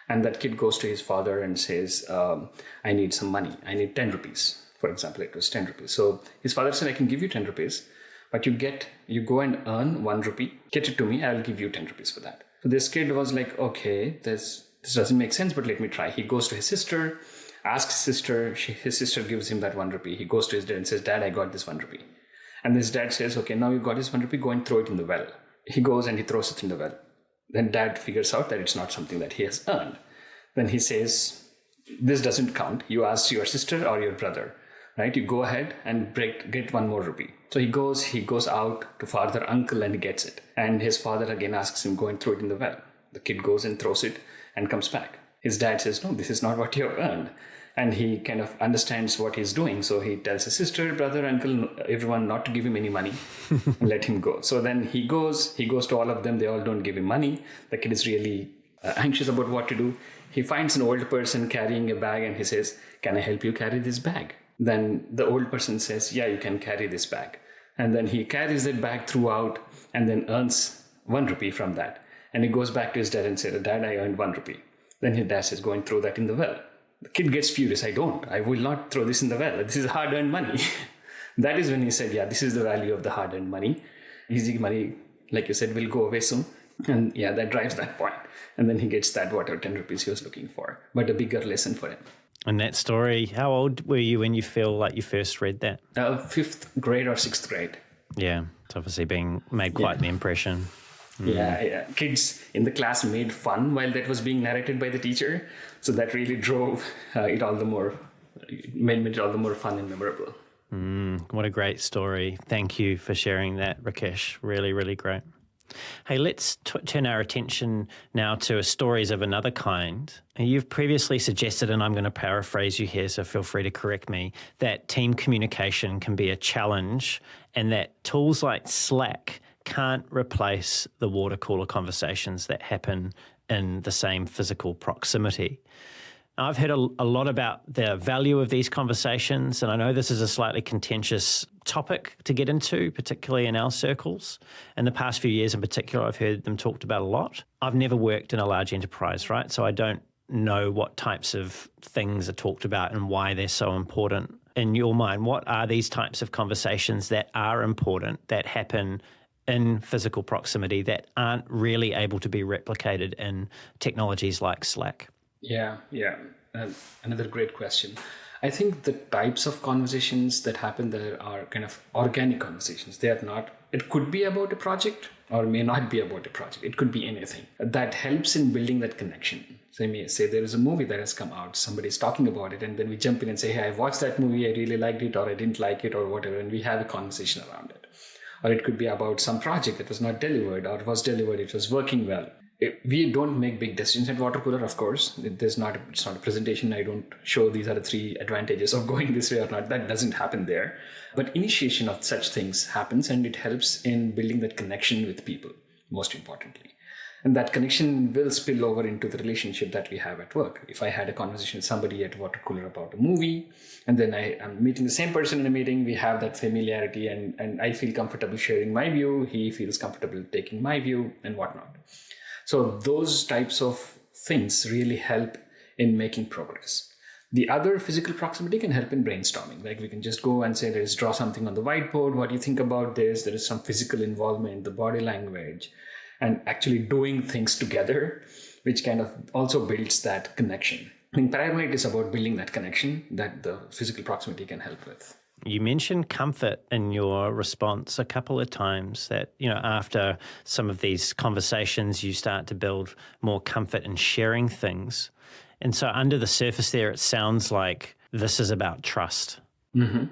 and that kid goes to his father and says, I need some money. I need 10 rupees. For example, it was 10 rupees. So his father said, I can give you 10 rupees, but you go and earn 1 rupee, get it to me, I'll give you 10 rupees for that. So this kid was like, okay, this doesn't make sense, but let me try. He goes to his sister, asks his sister, his sister gives him that 1 rupee. He goes to his dad and says, Dad, I got this 1 rupee. And his dad says, okay, now you got his 1 rupee, go and throw it in the well. He goes and he throws it in the well. Then dad figures out that it's not something that he has earned. Then he says, this doesn't count. You ask your sister or your brother, right? You go ahead and get 1 more rupee. So he goes out to father, uncle, and he gets it. And his father again asks him, go and throw it in the well. The kid goes and throws it and comes back. His dad says, no, this is not what you have earned. And he kind of understands what he's doing. So he tells his sister, brother, uncle, everyone not to give him any money and let him go. So then he goes to all of them. They all don't give him money. The kid is really anxious about what to do. He finds an old person carrying a bag and he says, can I help you carry this bag? Then the old person says, yeah, you can carry this bag. And then he carries that bag throughout and then earns 1 rupee from that. And he goes back to his dad and says, Dad, I earned 1 rupee. Then his dad says, go and throw that in the well. The kid gets furious. I will not throw this in the well. This is hard-earned money. That is when he said, yeah, this is the value of the hard-earned money. Easy money, like you said, will go away soon. And yeah, that drives that point. And then he gets that, 10 rupees he was looking for. But a bigger lesson for him. And that story, how old were you when you feel like you first read that? 5th grade or 6th grade. Yeah, it's obviously made quite an impression. Yeah. Kids in the class made fun while that was being narrated by the teacher. So that really drove it all the more, made it all the more fun and memorable. What a great story. Thank you for sharing that, Rakesh. Really, really great. Hey, let's turn our attention now to stories of another kind. You've previously suggested, and I'm going to paraphrase you here, so feel free to correct me, that team communication can be a challenge and that tools like Slack can't replace the water cooler conversations that happen in the same physical proximity. I've heard a lot about the value of these conversations, and I know this is a slightly contentious topic to get into, particularly in our circles. In the past few years in particular, I've heard them talked about a lot. I've never worked in a large enterprise, right? So I don't know what types of things are talked about and why they're so important. In your mind, what are these types of conversations that are important, that happen in physical proximity, that aren't really able to be replicated in technologies like Slack? Yeah. Another great question. I think the types of conversations that happen there are kind of organic conversations. They are not, it could be about a project or may not be about a project. It could be anything that helps in building that connection. So say there is a movie that has come out, somebody's talking about it, and then we jump in and say, hey, I watched that movie, I really liked it, or I didn't like it, or whatever, and we have a conversation around it. Or it could be about some project that was not delivered, or was delivered, it was working well. We don't make big decisions at water cooler, of course. It's not a presentation. I don't show these are the 3 advantages of going this way or not. That doesn't happen there. But initiation of such things happens, and it helps in building that connection with people, most importantly. And that connection will spill over into the relationship that we have at work. If I had a conversation with somebody at water cooler about a movie, and then I'm meeting the same person in a meeting, we have that familiarity, and I feel comfortable sharing my view, he feels comfortable taking my view, and whatnot. So those types of things really help in making progress. The other physical proximity can help in brainstorming. Like we can just go and say, let's draw something on the whiteboard. What do you think about this? There is some physical involvement, the body language, and actually doing things together, which kind of also builds that connection. I think Pyramid is about building that connection that the physical proximity can help with. You mentioned comfort in your response a couple of times, that, after some of these conversations, you start to build more comfort in sharing things. And so under the surface there, it sounds like this is about trust. Mm-hmm.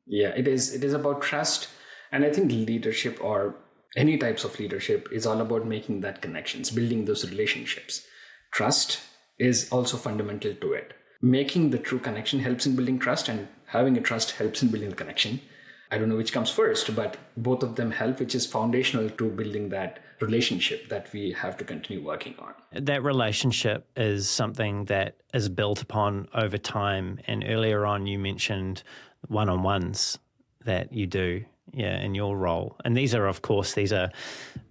Yeah, it is. It is about trust. And I think leadership, or any types of leadership, is all about making that connections, building those relationships. Trust is also fundamental to it. Making the true connection helps in building trust, and having a trust helps in building the connection. I don't know which comes first, but both of them help, which is foundational to building that relationship that we have to continue working on. That relationship is something that is built upon over time. And earlier on, you mentioned one-on-ones that you do in your role. And these are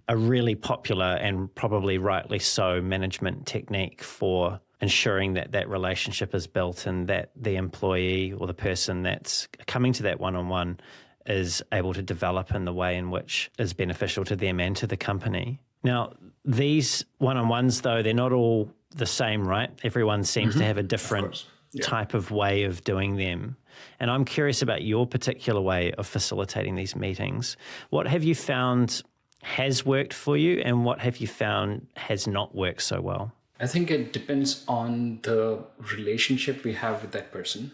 a really popular and probably rightly so management technique for ensuring that that relationship is built and that the employee or the person that's coming to that one-on-one is able to develop in the way in which is beneficial to them and to the company. Now, these one-on-ones, though, they're not all the same, right? Everyone seems to have a different type of way of doing them. And I'm curious about your particular way of facilitating these meetings. What have you found has worked for you, and what have you found has not worked so well? I think it depends on the relationship we have with that person.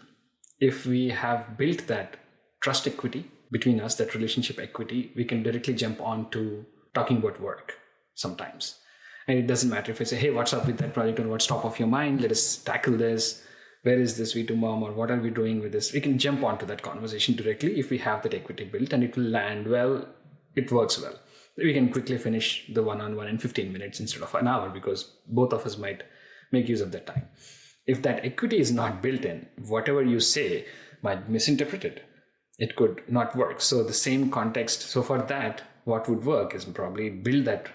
If we have built that trust equity between us, that relationship equity, we can directly jump on to talking about work sometimes. And it doesn't matter if I say, hey, what's up with that project, or what's top of your mind? Let us tackle this. Where is this V2 mom, or what are we doing with this? We can jump onto that conversation directly if we have that equity built, and it will land well. It works well. We can quickly finish the one-on-one in 15 minutes instead of an hour, because both of us might make use of that time. If that equity is not built in, whatever you say might be misinterpreted. It could not work. So the same context. So for that, what would work is probably build that.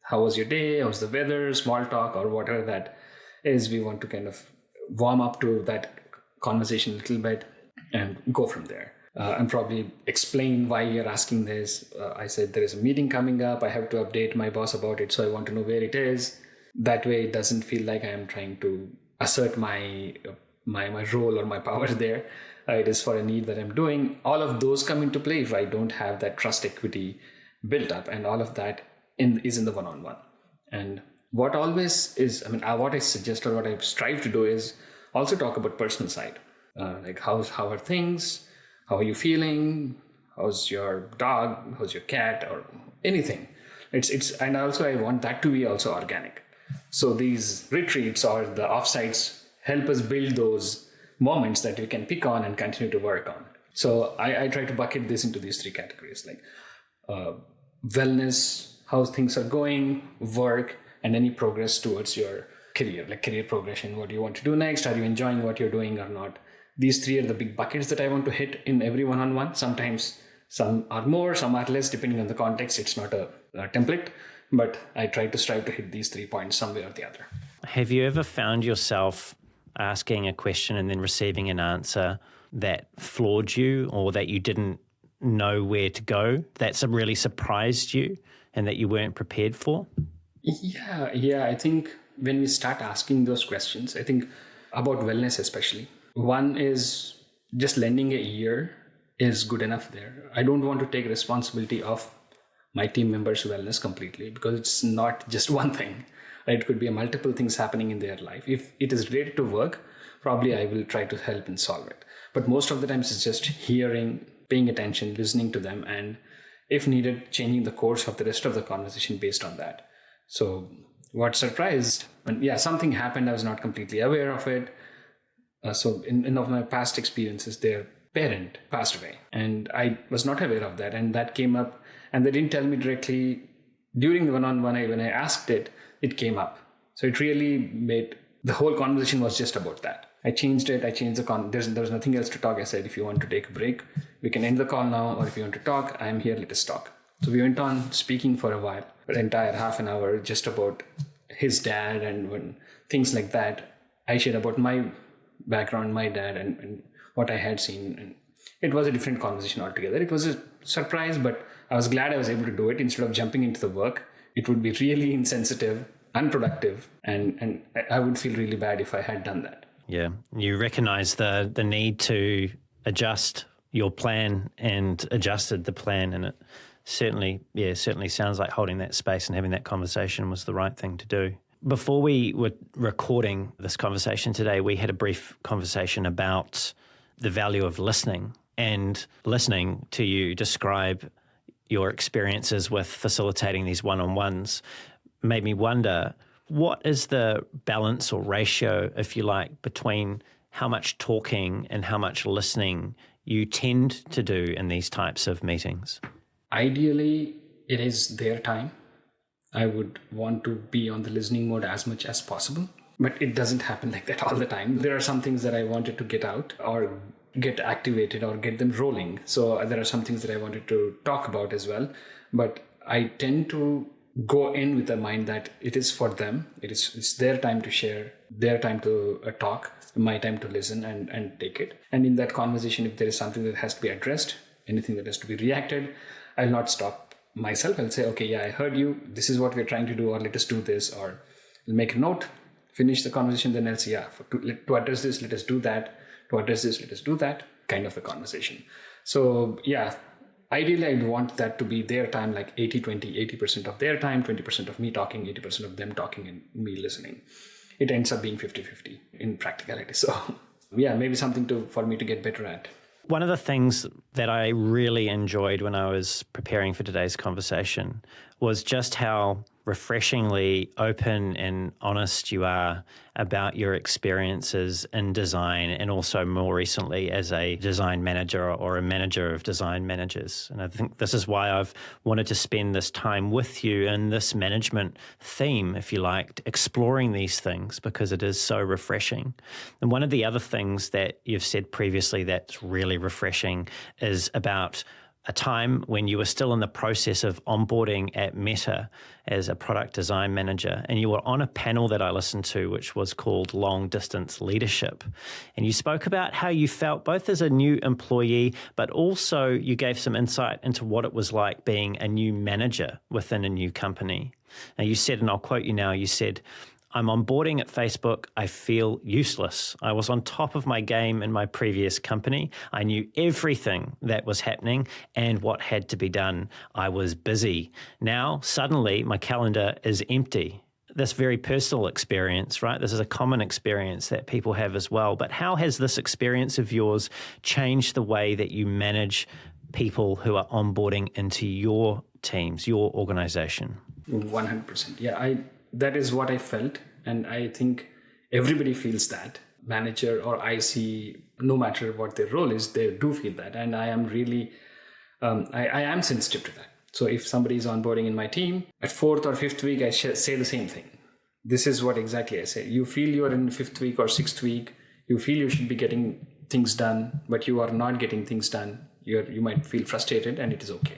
How was your day? How's the weather? Small talk, or whatever that is. We want to kind of warm up to that conversation a little bit and go from there. And probably explain why you're asking this. I said there is a meeting coming up. I have to update my boss about it, so I want to know where it is. That way, it doesn't feel like I am trying to assert my role or my power there. It is for a need that I'm doing. All of those come into play if I don't have that trust equity built up, and all of that is in the one-on-one. And what always is, what I suggest or what I strive to do is also talk about personal side, like how are things. How are you feeling? How's your dog? How's your cat? Or anything. And also I want that to be also organic. So these retreats or the offsites help us build those moments that we can pick on and continue to work on. So I try to bucket this into these three categories, like wellness, how things are going, work, and any progress towards your career, like career progression. What do you want to do next? Are you enjoying what you're doing or not? These three are the big buckets that I want to hit in every one-on-one. Sometimes some are more, some are less, depending on the context. It's not a template, but I try to strive to hit these 3 points somewhere or the other. Have you ever found yourself asking a question and then receiving an answer that floored you, or that you didn't know where to go, that's really surprised you and that you weren't prepared for? Yeah. I think when we start asking those questions, I think about wellness especially, one is just lending an ear is good enough there. I don't want to take responsibility of my team members' wellness completely, because it's not just one thing. It could be multiple things happening in their life. If it is related to work, probably I will try to help and solve it. But most of the times it's just hearing, paying attention, listening to them, and if needed, changing the course of the rest of the conversation based on that. So what surprised, something happened, I was not completely aware of it. So in of my past experiences, their parent passed away, and I was not aware of that. And that came up, and they didn't tell me directly during the one-on-one. When I asked it, it came up. So it really made the whole conversation was just about that. I changed it. I changed the there was nothing else to talk. I said, if you want to take a break, we can end the call now, or if you want to talk, I'm here. Let us talk. So we went on speaking for a while, an entire half an hour, just about his dad and things like that. I shared about my background, my dad, and what I had seen. And it was a different conversation altogether. It was a surprise, but I was glad I was able to do it instead of jumping into the work. It would be really insensitive, unproductive, and I would feel really bad if I had done that. Yeah, you recognize the need to adjust your plan and adjusted the plan, and it certainly sounds like holding that space and having that conversation was the right thing to do. Before we were recording this conversation today, we had a brief conversation about the value of listening, and listening to you describe your experiences with facilitating these one-on-ones made me wonder, what is the balance or ratio, if you like, between how much talking and how much listening you tend to do in these types of meetings? Ideally, it is their time. I would want to be on the listening mode as much as possible, but it doesn't happen like that all the time. There are some things that I wanted to get out or get activated or get them rolling. So there are some things that I wanted to talk about as well, but I tend to go in with the mind that it is for them. It's their time to share, their time to talk, my time to listen and take it. And in that conversation, if there is something that has to be addressed, anything that has to be reacted, I'll not stop myself. I'll say, okay, yeah, I heard you. This is what we're trying to do, or let us do this, or I'll make a note, finish the conversation, then I'll say, to address this, let us do that. To address this, let us do that. kind of a conversation. So yeah, ideally I'd want that to be their time, like 80-20, 80% of their time, 20% of me talking, 80% of them talking and me listening. It ends up being 50-50 in practicality. So yeah, maybe something for me to get better at. One of the things that I really enjoyed when I was preparing for today's conversation was just how refreshingly open and honest you are about your experiences in design, and also more recently as a design manager or a manager of design managers. And I think this is why I've wanted to spend this time with you in this management theme, if you like, exploring these things, because it is so refreshing. And one of the other things that you've said previously that's really refreshing is about a time when you were still in the process of onboarding at Meta as a product design manager, and you were on a panel that I listened to, which was called Long Distance Leadership. And you spoke about how you felt both as a new employee, but also you gave some insight into what it was like being a new manager within a new company. Now you said, and I'll quote you now, you said, "I'm onboarding at Facebook. I feel useless. I was on top of my game in my previous company. I knew everything that was happening and what had to be done. I was busy. Now, suddenly, my calendar is empty." This very personal experience, right? This is a common experience that people have as well. But how has this experience of yours changed the way that you manage people who are onboarding into your teams, your organization? 100%. Yeah, that is what I felt. And I think everybody feels that. Manager or IC, no matter what their role is, they do feel that. And I am really, I am sensitive to that. So if somebody is onboarding in my team, at 4th or 5th week, I say the same thing. This is what exactly I say. You feel you're in 5th week or 6th week, you feel you should be getting things done, but you are not getting things done. You might feel frustrated, and it is okay.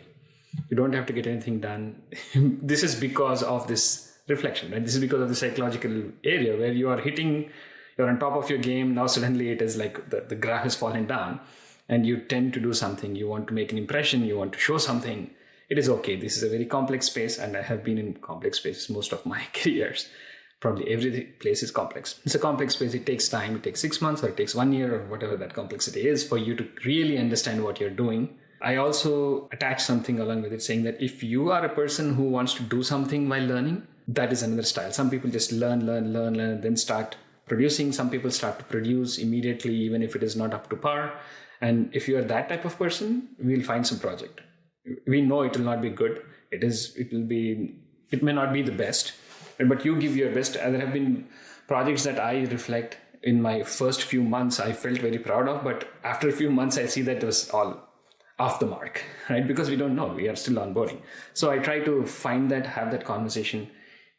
You don't have to get anything done. This is because of this reflection, right? This is because of the psychological area where you're on top of your game. Now suddenly it is like the graph is falling down, and you tend to do something. You want to make an impression. You want to show something. It is okay. This is a very complex space, and I have been in complex spaces most of my careers. Probably every place is complex. It's a complex space. It takes time. It takes 6 months, or it takes 1 year, or whatever that complexity is, for you to really understand what you're doing. I also attach something along with it, saying that if you are a person who wants to do something while learning, that is another style. Some people just learn, and then start producing. Some people start to produce immediately, even if it is not up to par. And if you are that type of person, we'll find some project. We know it will not be good. It may not be the best, but you give your best. There have been projects that I reflect in my first few months, I felt very proud of, but after a few months, I see that it was all off the mark, right? Because we don't know, we are still onboarding. So I try to find that, have that conversation.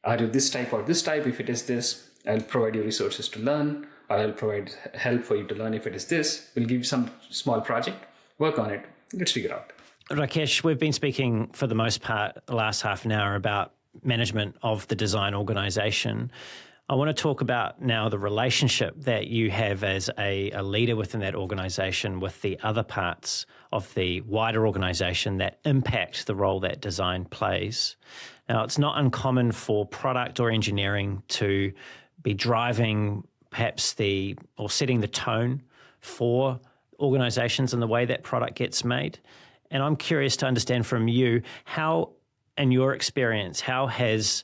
Are you this type or this type? If it is this, I'll provide you resources to learn, or I'll provide help for you to learn. If it is this, we'll give you some small project, work on it, let's figure out. Rakesh, we've been speaking for the most part the last half an hour about management of the design organization. I want to talk about now the relationship that you have as a leader within that organization with the other parts of the wider organization that impact the role that design plays. Now, it's not uncommon for product or engineering to be driving perhaps or setting the tone for organizations and the way that product gets made. And I'm curious to understand from you, how, in your experience, how has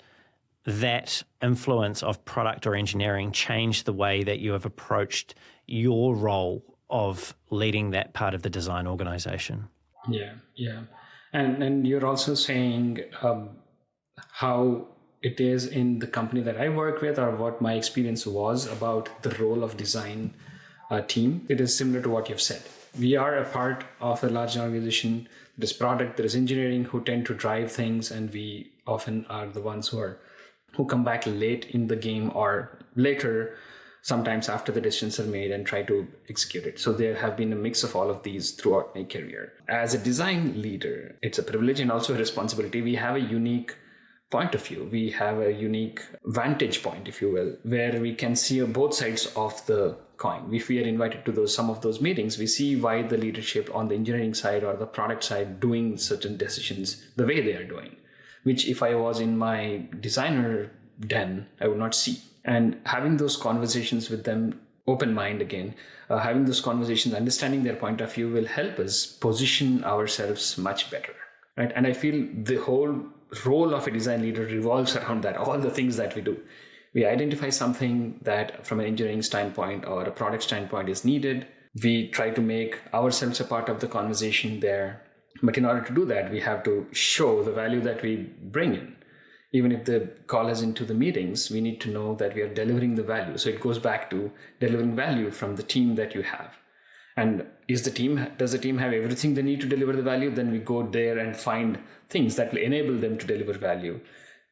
that influence of product or engineering changed the way that you have approached your role of leading that part of the design organization? Yeah. And you're also saying how it is in the company that I work with, or what my experience was about the role of design team. It is similar to what you've said. We are a part of a large organization. There's product, there is engineering who tend to drive things, and we often are the ones who come back late in the game, or later, sometimes after the decisions are made, and try to execute it. So there have been a mix of all of these throughout my career. As a design leader, it's a privilege and also a responsibility. We have a unique point of view. We have a unique vantage point, if you will, where we can see both sides of the coin. If we are invited to some of those meetings, we see why the leadership on the engineering side or the product side doing certain decisions the way they are doing, which if I was in my designer den, I would not see. And having those conversations with them open mind again. Having those conversations, understanding their point of view will help us position ourselves much better, right? And I feel the whole role of a design leader revolves around that, all the things that we do. We identify something that from an engineering standpoint or a product standpoint is needed. We try to make ourselves a part of the conversation there. But in order to do that, we have to show the value that we bring in. Even if the call is into the meetings, we need to know that we are delivering the value. So it goes back to delivering value from the team that you have. And does the team have everything they need to deliver the value? Then we go there and find things that will enable them to deliver value.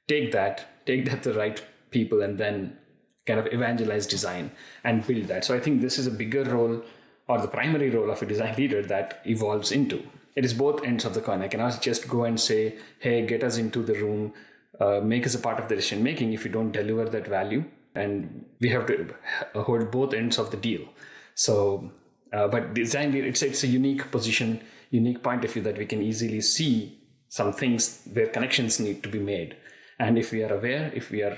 Take that to the right people, and then kind of evangelize design and build that. So I think this is a bigger role, or the primary role of a design leader that evolves into. It is both ends of the coin. I cannot just go and say, hey, get us into the room, make us a part of the decision making if you don't deliver that value. And we have to hold both ends of the deal. So, but design leader, it's a unique position, unique point of view that we can easily see some things where connections need to be made. And if we are aware, if we are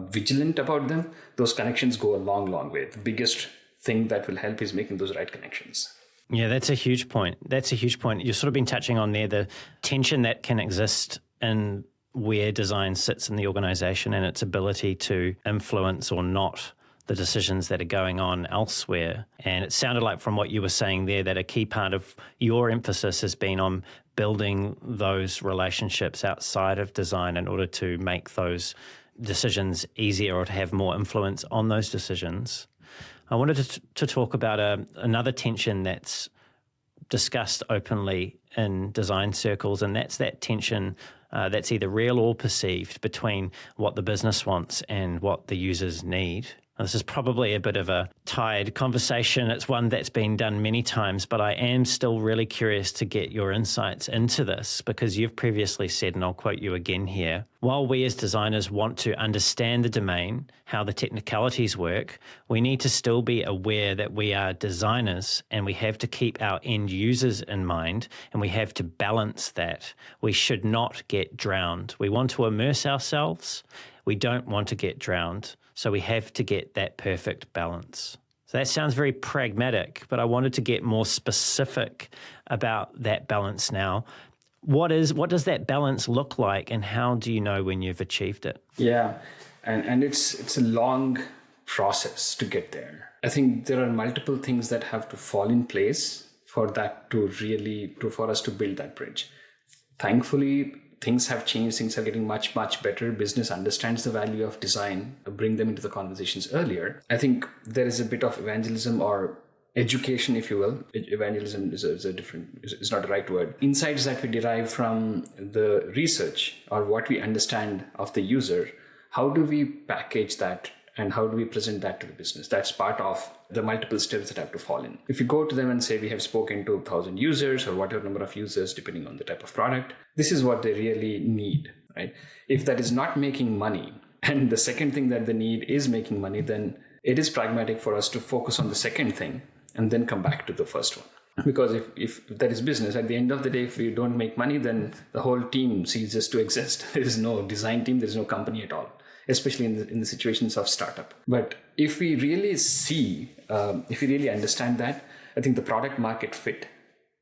vigilant about them, those connections go a long, long way. The biggest thing that will help is making those right connections. Yeah, that's a huge point. You've sort of been touching on there the tension that can exist in where design sits in the organization and its ability to influence or not the decisions that are going on elsewhere. And it sounded like from what you were saying there that a key part of your emphasis has been on building those relationships outside of design in order to make those decisions easier or to have more influence on those decisions. I wanted to talk about another tension that's discussed openly in design circles, and that's that tension that's either real or perceived between what the business wants and what the users need. Now, this is probably a bit of a tired conversation. It's one that's been done many times, but I am still really curious to get your insights into this, because you've previously said, and I'll quote you again here, while we as designers want to understand the domain, how the technicalities work, we need to still be aware that we are designers and we have to keep our end users in mind, and we have to balance that. We should not get drowned. We want to immerse ourselves. We don't want to get drowned. So we have to get that perfect balance. So that sounds very pragmatic, but I wanted to get more specific about that balance now. What does that balance look like, and how do you know when you've achieved it? Yeah, and it's a long process to get there. I think there are multiple things that have to fall in place for that for us to build that bridge. Thankfully, things have changed. Things are getting much, much better. Business understands the value of design, bring them into the conversations earlier. I think there is a bit of evangelism or education, if you will. Evangelism is not the right word. Insights that we derive from the research or what we understand of the user. How do we package that and how do we present that to the business? That's part of the multiple steps that have to fall in. If you go to them and say, we have spoken to 1,000 users or whatever number of users, depending on the type of product, this is what they really need, right? If that is not making money, and the second thing that they need is making money, then it is pragmatic for us to focus on the second thing and then come back to the first one. Because if that is business, at the end of the day, if we don't make money, then the whole team ceases to exist. There is no design team, there is no company at all, especially in the situations of startup. But if we really understand that, I think the product market fit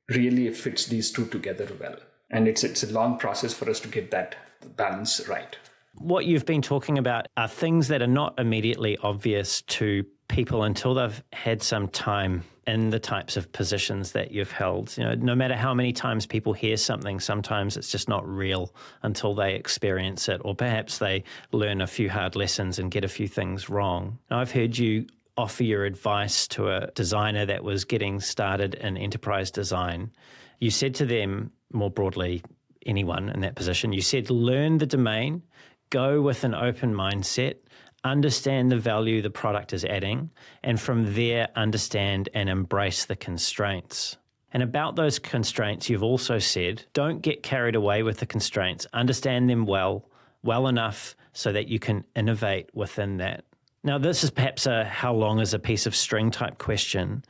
really fits these two together well. And it's a long process for us to get that balance right. What you've been talking about are things that are not immediately obvious to people until they've had some time in the types of positions that you've held. You know, no matter how many times people hear something, sometimes it's just not real until they experience it, or perhaps they learn a few hard lessons and get a few things wrong. Now, I've heard you offer your advice to a designer that was getting started in enterprise design. You said to them, more broadly, anyone in that position, you said, learn the domain, go with an open mindset, understand the value the product is adding, and from there understand and embrace the constraints. And about those constraints, you've also said, don't get carried away with the constraints, understand them well enough so that you can innovate within that. Now, this is perhaps a how long is a piece of string type question,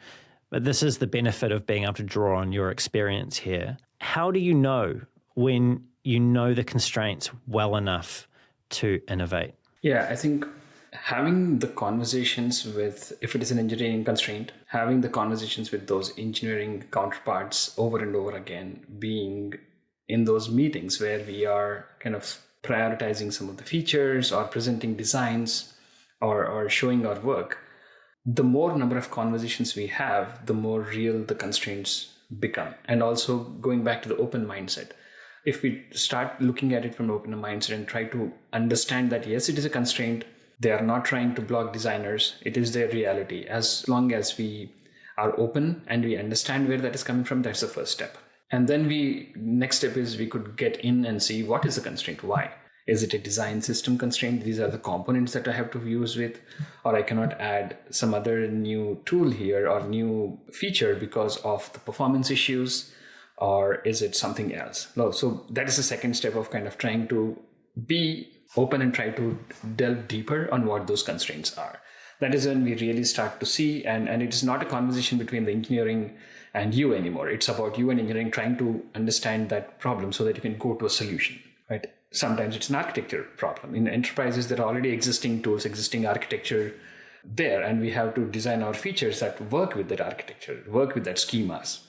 but this is the benefit of being able to draw on your experience here. How do you know when you know the constraints well enough to innovate? Yeah, I think having the conversations with, if it is an engineering constraint, having the conversations with those engineering counterparts over and over again, being in those meetings where we are kind of prioritizing some of the features or presenting designs or showing our work, the more number of conversations we have, the more real the constraints become. And also going back to the open mindset. If we start looking at it from an open mindset and try to understand that, yes, it is a constraint, they are not trying to block designers, it is their reality. As long as we are open and we understand where that is coming from, that's the first step. And then next step is we could get in and see what is the constraint, why. Is it a design system constraint? These are the components that I have to use with, or I cannot add some other new tool here or new feature because of the performance issues, or is it something else? So that is the second step of kind of trying to be open and try to delve deeper on what those constraints are. That is when we really start to see, and it is not a conversation between the engineering and you anymore. It's about you and engineering trying to understand that problem so that you can go to a solution, right? Sometimes it's an architecture problem. In enterprises, there are already existing tools, existing architecture there, and we have to design our features that work with that architecture, work with that schemas.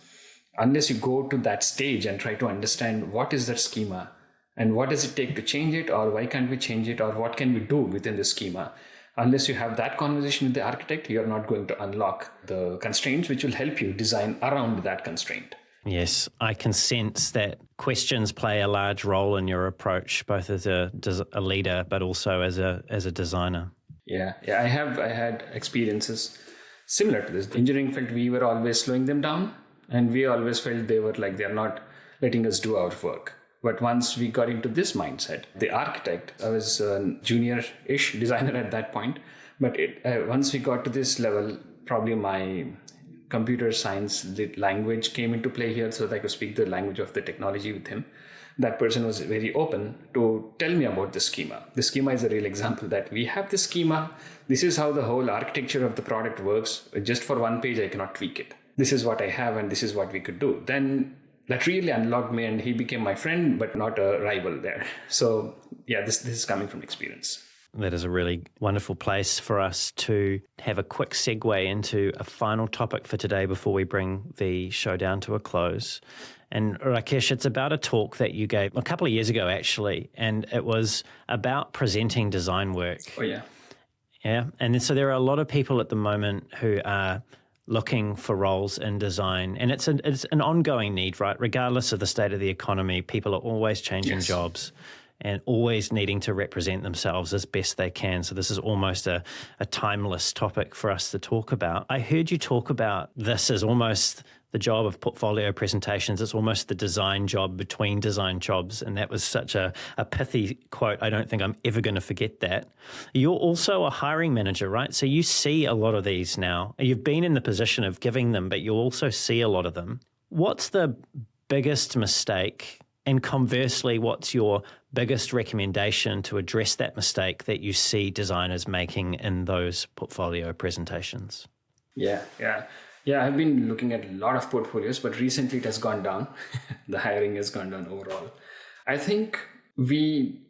Unless you go to that stage and try to understand what is that schema and what does it take to change it, or why can't we change it, or what can we do within the schema, unless you have that conversation with the architect, you're not going to unlock the constraints which will help you design around that constraint. Yes, I can sense that questions play a large role in your approach, both as a leader, but also as a designer. Yeah, I had experiences similar to this. The engineering felt we were always slowing them down, and we always felt they were like they're not letting us do our work. But once we got into this mindset, the architect, I was a junior-ish designer at that point, but once we got to this level, probably my computer science language came into play here so that I could speak the language of the technology with him. That person was very open to tell me about the schema. The schema is a real example that we have this schema. This is how the whole architecture of the product works. Just for one page, I cannot tweak it. This is what I have and this is what we could do. Then that really unlocked me and he became my friend, but not a rival there. So yeah, this is coming from experience. That is a really wonderful place for us to have a quick segue into a final topic for today before we bring the show down to a close. And Rakesh, it's about a talk that you gave a couple of years ago, actually, and it was about presenting design work. Oh, yeah. Yeah. And so there are a lot of people at the moment who are looking for roles in design, and it's an ongoing need, right? Regardless of the state of the economy, people are always changing jobs and always needing to represent themselves as best they can. So this is almost a timeless topic for us to talk about. I heard you talk about this as almost the job of portfolio presentations. It's almost the design job between design jobs. And that was such a pithy quote. I don't think I'm ever going to forget that. You're also a hiring manager, right? So you see a lot of these now. You've been in the position of giving them, but you also see a lot of them. What's the biggest mistake? And conversely, what's your biggest recommendation to address that mistake that you see designers making in those portfolio presentations? Yeah, I've been looking at a lot of portfolios, but recently it has gone down. The hiring has gone down overall. I think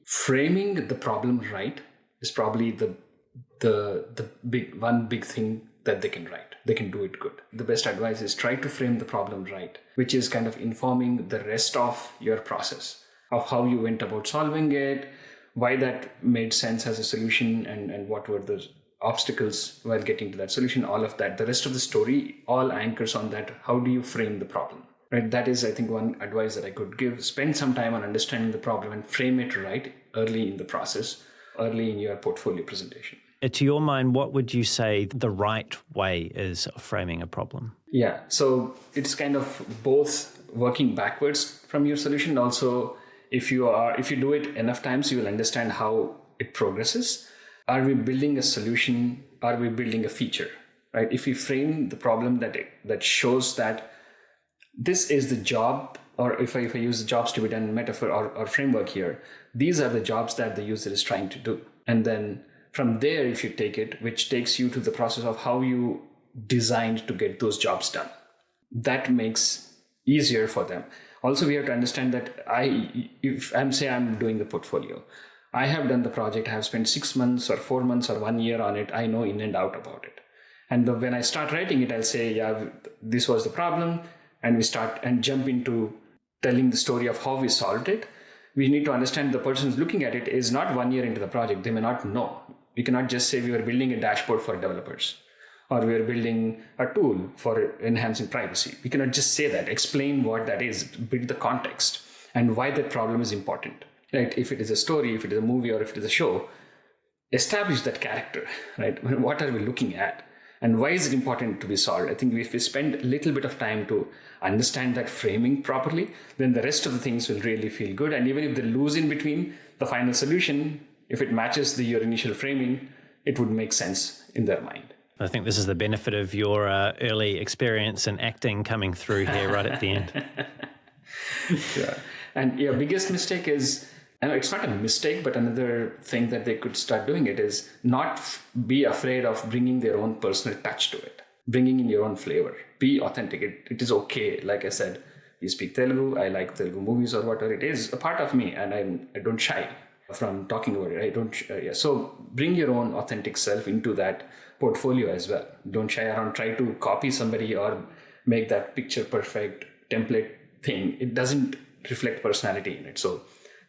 framing the problem right is probably the big thing that they can write. They can do it good. The best advice is try to frame the problem right, which is kind of informing the rest of your process of how you went about solving it, why that made sense as a solution, and what were the obstacles while getting to that solution, all of that. The rest of the story all anchors on that. How do you frame the problem? Right? That is, I think, one advice that I could give. Spend some time on understanding the problem and frame it right early in the process, early in your portfolio presentation. To your mind, what would you say the right way is of framing a problem? Yeah, so it's kind of both working backwards from your solution. Also, if you do it enough times, you will understand how it progresses. Are we building a solution? Are we building a feature? Right? If we frame the problem that shows that this is the job, or if I use the jobs to be done metaphor or framework here, these are the jobs that the user is trying to do. And then from there, if you take it, which takes you to the process of how you designed to get those jobs done, that makes easier for them. Also, we have to understand that if I'm doing the portfolio, I have done the project, I have spent 6 months or 4 months or 1 year on it. I know in and out about it. And when I start writing it, I'll say, yeah, this was the problem. And we start and jump into telling the story of how we solved it. We need to understand the person who's looking at it is not 1 year into the project. They may not know. We cannot just say we were building a dashboard for developers or we are building a tool for enhancing privacy. We cannot just say that, explain what that is, build the context and why that problem is important. Right? If it is a story, if it is a movie, or if it is a show, establish that character, right? What are we looking at? And why is it important to be solved? I think if we spend a little bit of time to understand that framing properly, then the rest of the things will really feel good. And even if they lose in between, the final solution, if it matches your initial framing, it would make sense in their mind. I think this is the benefit of your early experience in acting coming through here right at the end. Yeah. And your biggest mistake is, and it's not a mistake, but another thing that they could start doing it is not be afraid of bringing their own personal touch to it, bringing in your own flavor. Be authentic. It is okay. Like I said, you speak Telugu, I like Telugu movies or whatever. It is a part of me, and I don't shy from talking about it. So bring your own authentic self into that portfolio as well. Don't shy around, try to copy somebody or make that picture perfect template thing. It doesn't reflect personality in it. So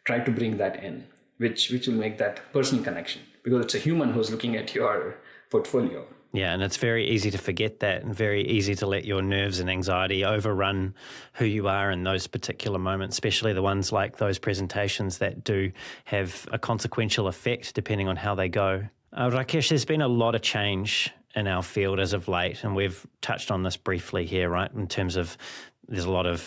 try to bring that in, which will make that personal connection, because it's a human who's looking at your portfolio. Yeah, and it's very easy to forget that and very easy to let your nerves and anxiety overrun who you are in those particular moments, especially the ones like those presentations that do have a consequential effect depending on how they go. Rakesh, there's been a lot of change in our field as of late, and we've touched on this briefly here, right, in terms of there's a lot of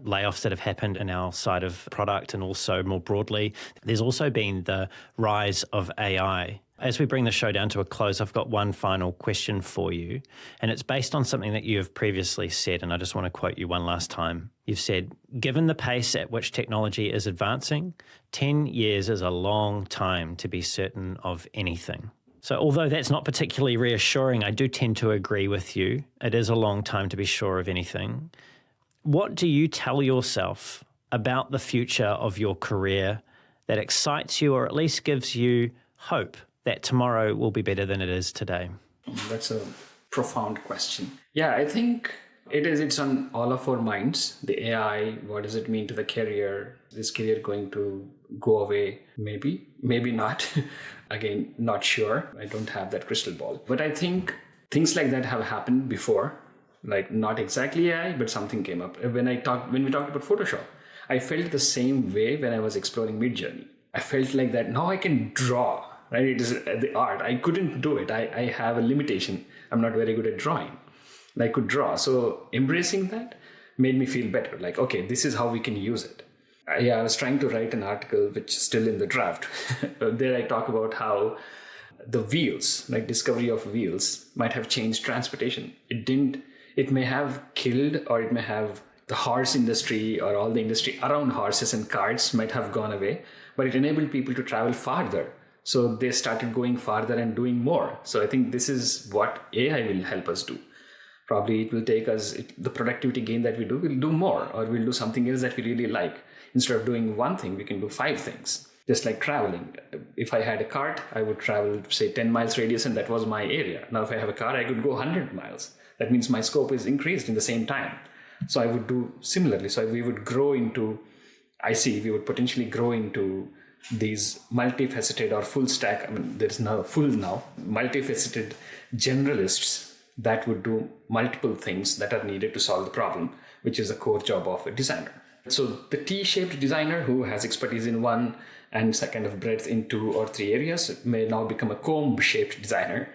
layoffs that have happened in our side of product, and also more broadly, there's also been the rise of AI. As we bring the show down to a close, I've got one final question for you, and it's based on something that you have previously said, and I just want to quote you one last time. You've said, given the pace at which technology is advancing, 10 years is a long time to be certain of anything. So although that's not particularly reassuring, I do tend to agree with you. It is a long time to be sure of anything. What do you tell yourself about the future of your career that excites you, or at least gives you hope that tomorrow will be better than it is today? That's a profound question. Yeah, I think it's on all of our minds. The AI, what does it mean to the career? Is this career going to go away? Maybe, maybe not. Again, not sure. I don't have that crystal ball. But I think things like that have happened before. Like not exactly AI, but something came up. When we talked about Photoshop, I felt the same way when I was exploring Midjourney. I felt like that now I can draw, right? It is the art. I couldn't do it. I have a limitation. I'm not very good at drawing. I could draw. So embracing that made me feel better. Like, okay, this is how we can use it. I was trying to write an article, which is still in the draft. There I talk about how the wheels, like discovery of wheels, might have changed transportation. It may have killed, or it may have the horse industry or all the industry around horses and carts might have gone away, but it enabled people to travel farther. So they started going farther and doing more. So I think this is what AI will help us do. Probably it will take us, the productivity gain that we do, we'll do more, or we'll do something else that we really like. Instead of doing one thing, we can do 5 things. Just like traveling. If I had a cart, I would travel, say, 10 miles radius, and that was my area. Now, if I have a car, I could go 100 miles. That means my scope is increased in the same time. So I would do similarly. So we would potentially grow into these multifaceted or full stack. I mean, there's now full now, multifaceted generalists that would do multiple things that are needed to solve the problem, which is the core job of a designer. So the T-shaped designer who has expertise in one and kind of breadth in 2 or 3 areas may now become a comb-shaped designer,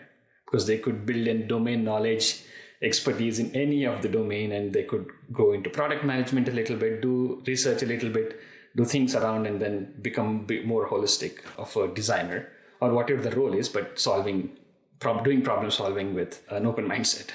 because they could build in domain knowledge, expertise in any of the domain, and they could go into product management a little bit, do research a little bit, do things around, and then become a bit more holistic of a designer, or whatever the role is, but doing problem solving with an open mindset.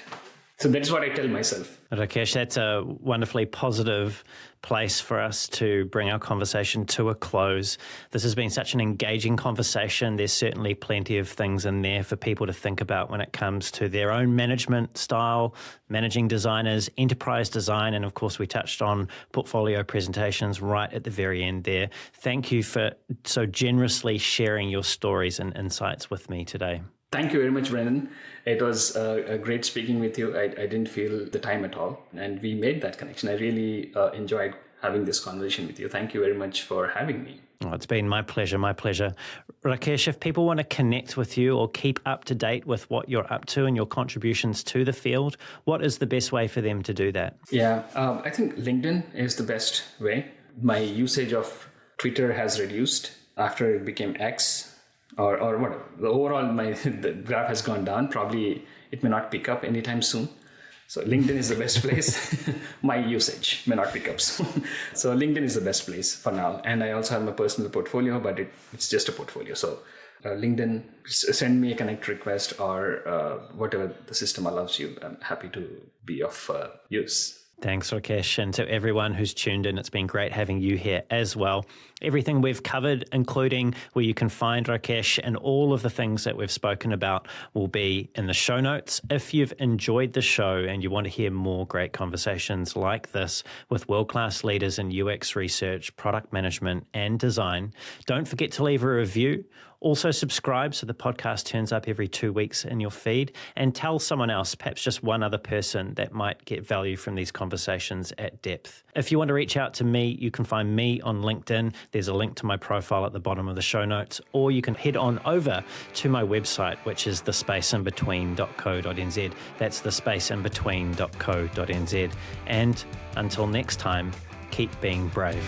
So that's what I tell myself. Rakesh, that's a wonderfully positive place for us to bring our conversation to a close. This has been such an engaging conversation. There's certainly plenty of things in there for people to think about when it comes to their own management style, managing designers, enterprise design, and of course we touched on portfolio presentations right at the very end there. Thank you for so generously sharing your stories and insights with me today. Thank you very much, Brendan. It was a great speaking with you. I didn't feel the time at all. And we made that connection. I really enjoyed having this conversation with you. Thank you very much for having me. Oh, it's been my pleasure, my pleasure. Rakesh, if people want to connect with you or keep up to date with what you're up to and your contributions to the field, what is the best way for them to do that? Yeah, I think LinkedIn is the best way. My usage of Twitter has reduced after it became X. Or whatever. Overall, the graph has gone down. Probably it may not pick up anytime soon. So LinkedIn is the best place. My usage may not pick up soon. So LinkedIn is the best place for now. And I also have my personal portfolio, but it's just a portfolio. So LinkedIn, send me a connect request or whatever the system allows you. I'm happy to be of use. Thanks, Rakesh. And to everyone who's tuned in, it's been great having you here as well. Everything we've covered, including where you can find Rakesh and all of the things that we've spoken about, will be in the show notes. If you've enjoyed the show and you want to hear more great conversations like this with world-class leaders in UX research, product management, and design, don't forget to leave a review. Also subscribe so the podcast turns up every 2 weeks in your feed, and tell someone else, perhaps just one other person that might get value from these conversations at depth. If you want to reach out to me, you can find me on LinkedIn. There's a link to my profile at the bottom of the show notes, or you can head on over to my website, which is thespaceinbetween.co.nz. That's thespaceinbetween.co.nz. And until next time, keep being brave.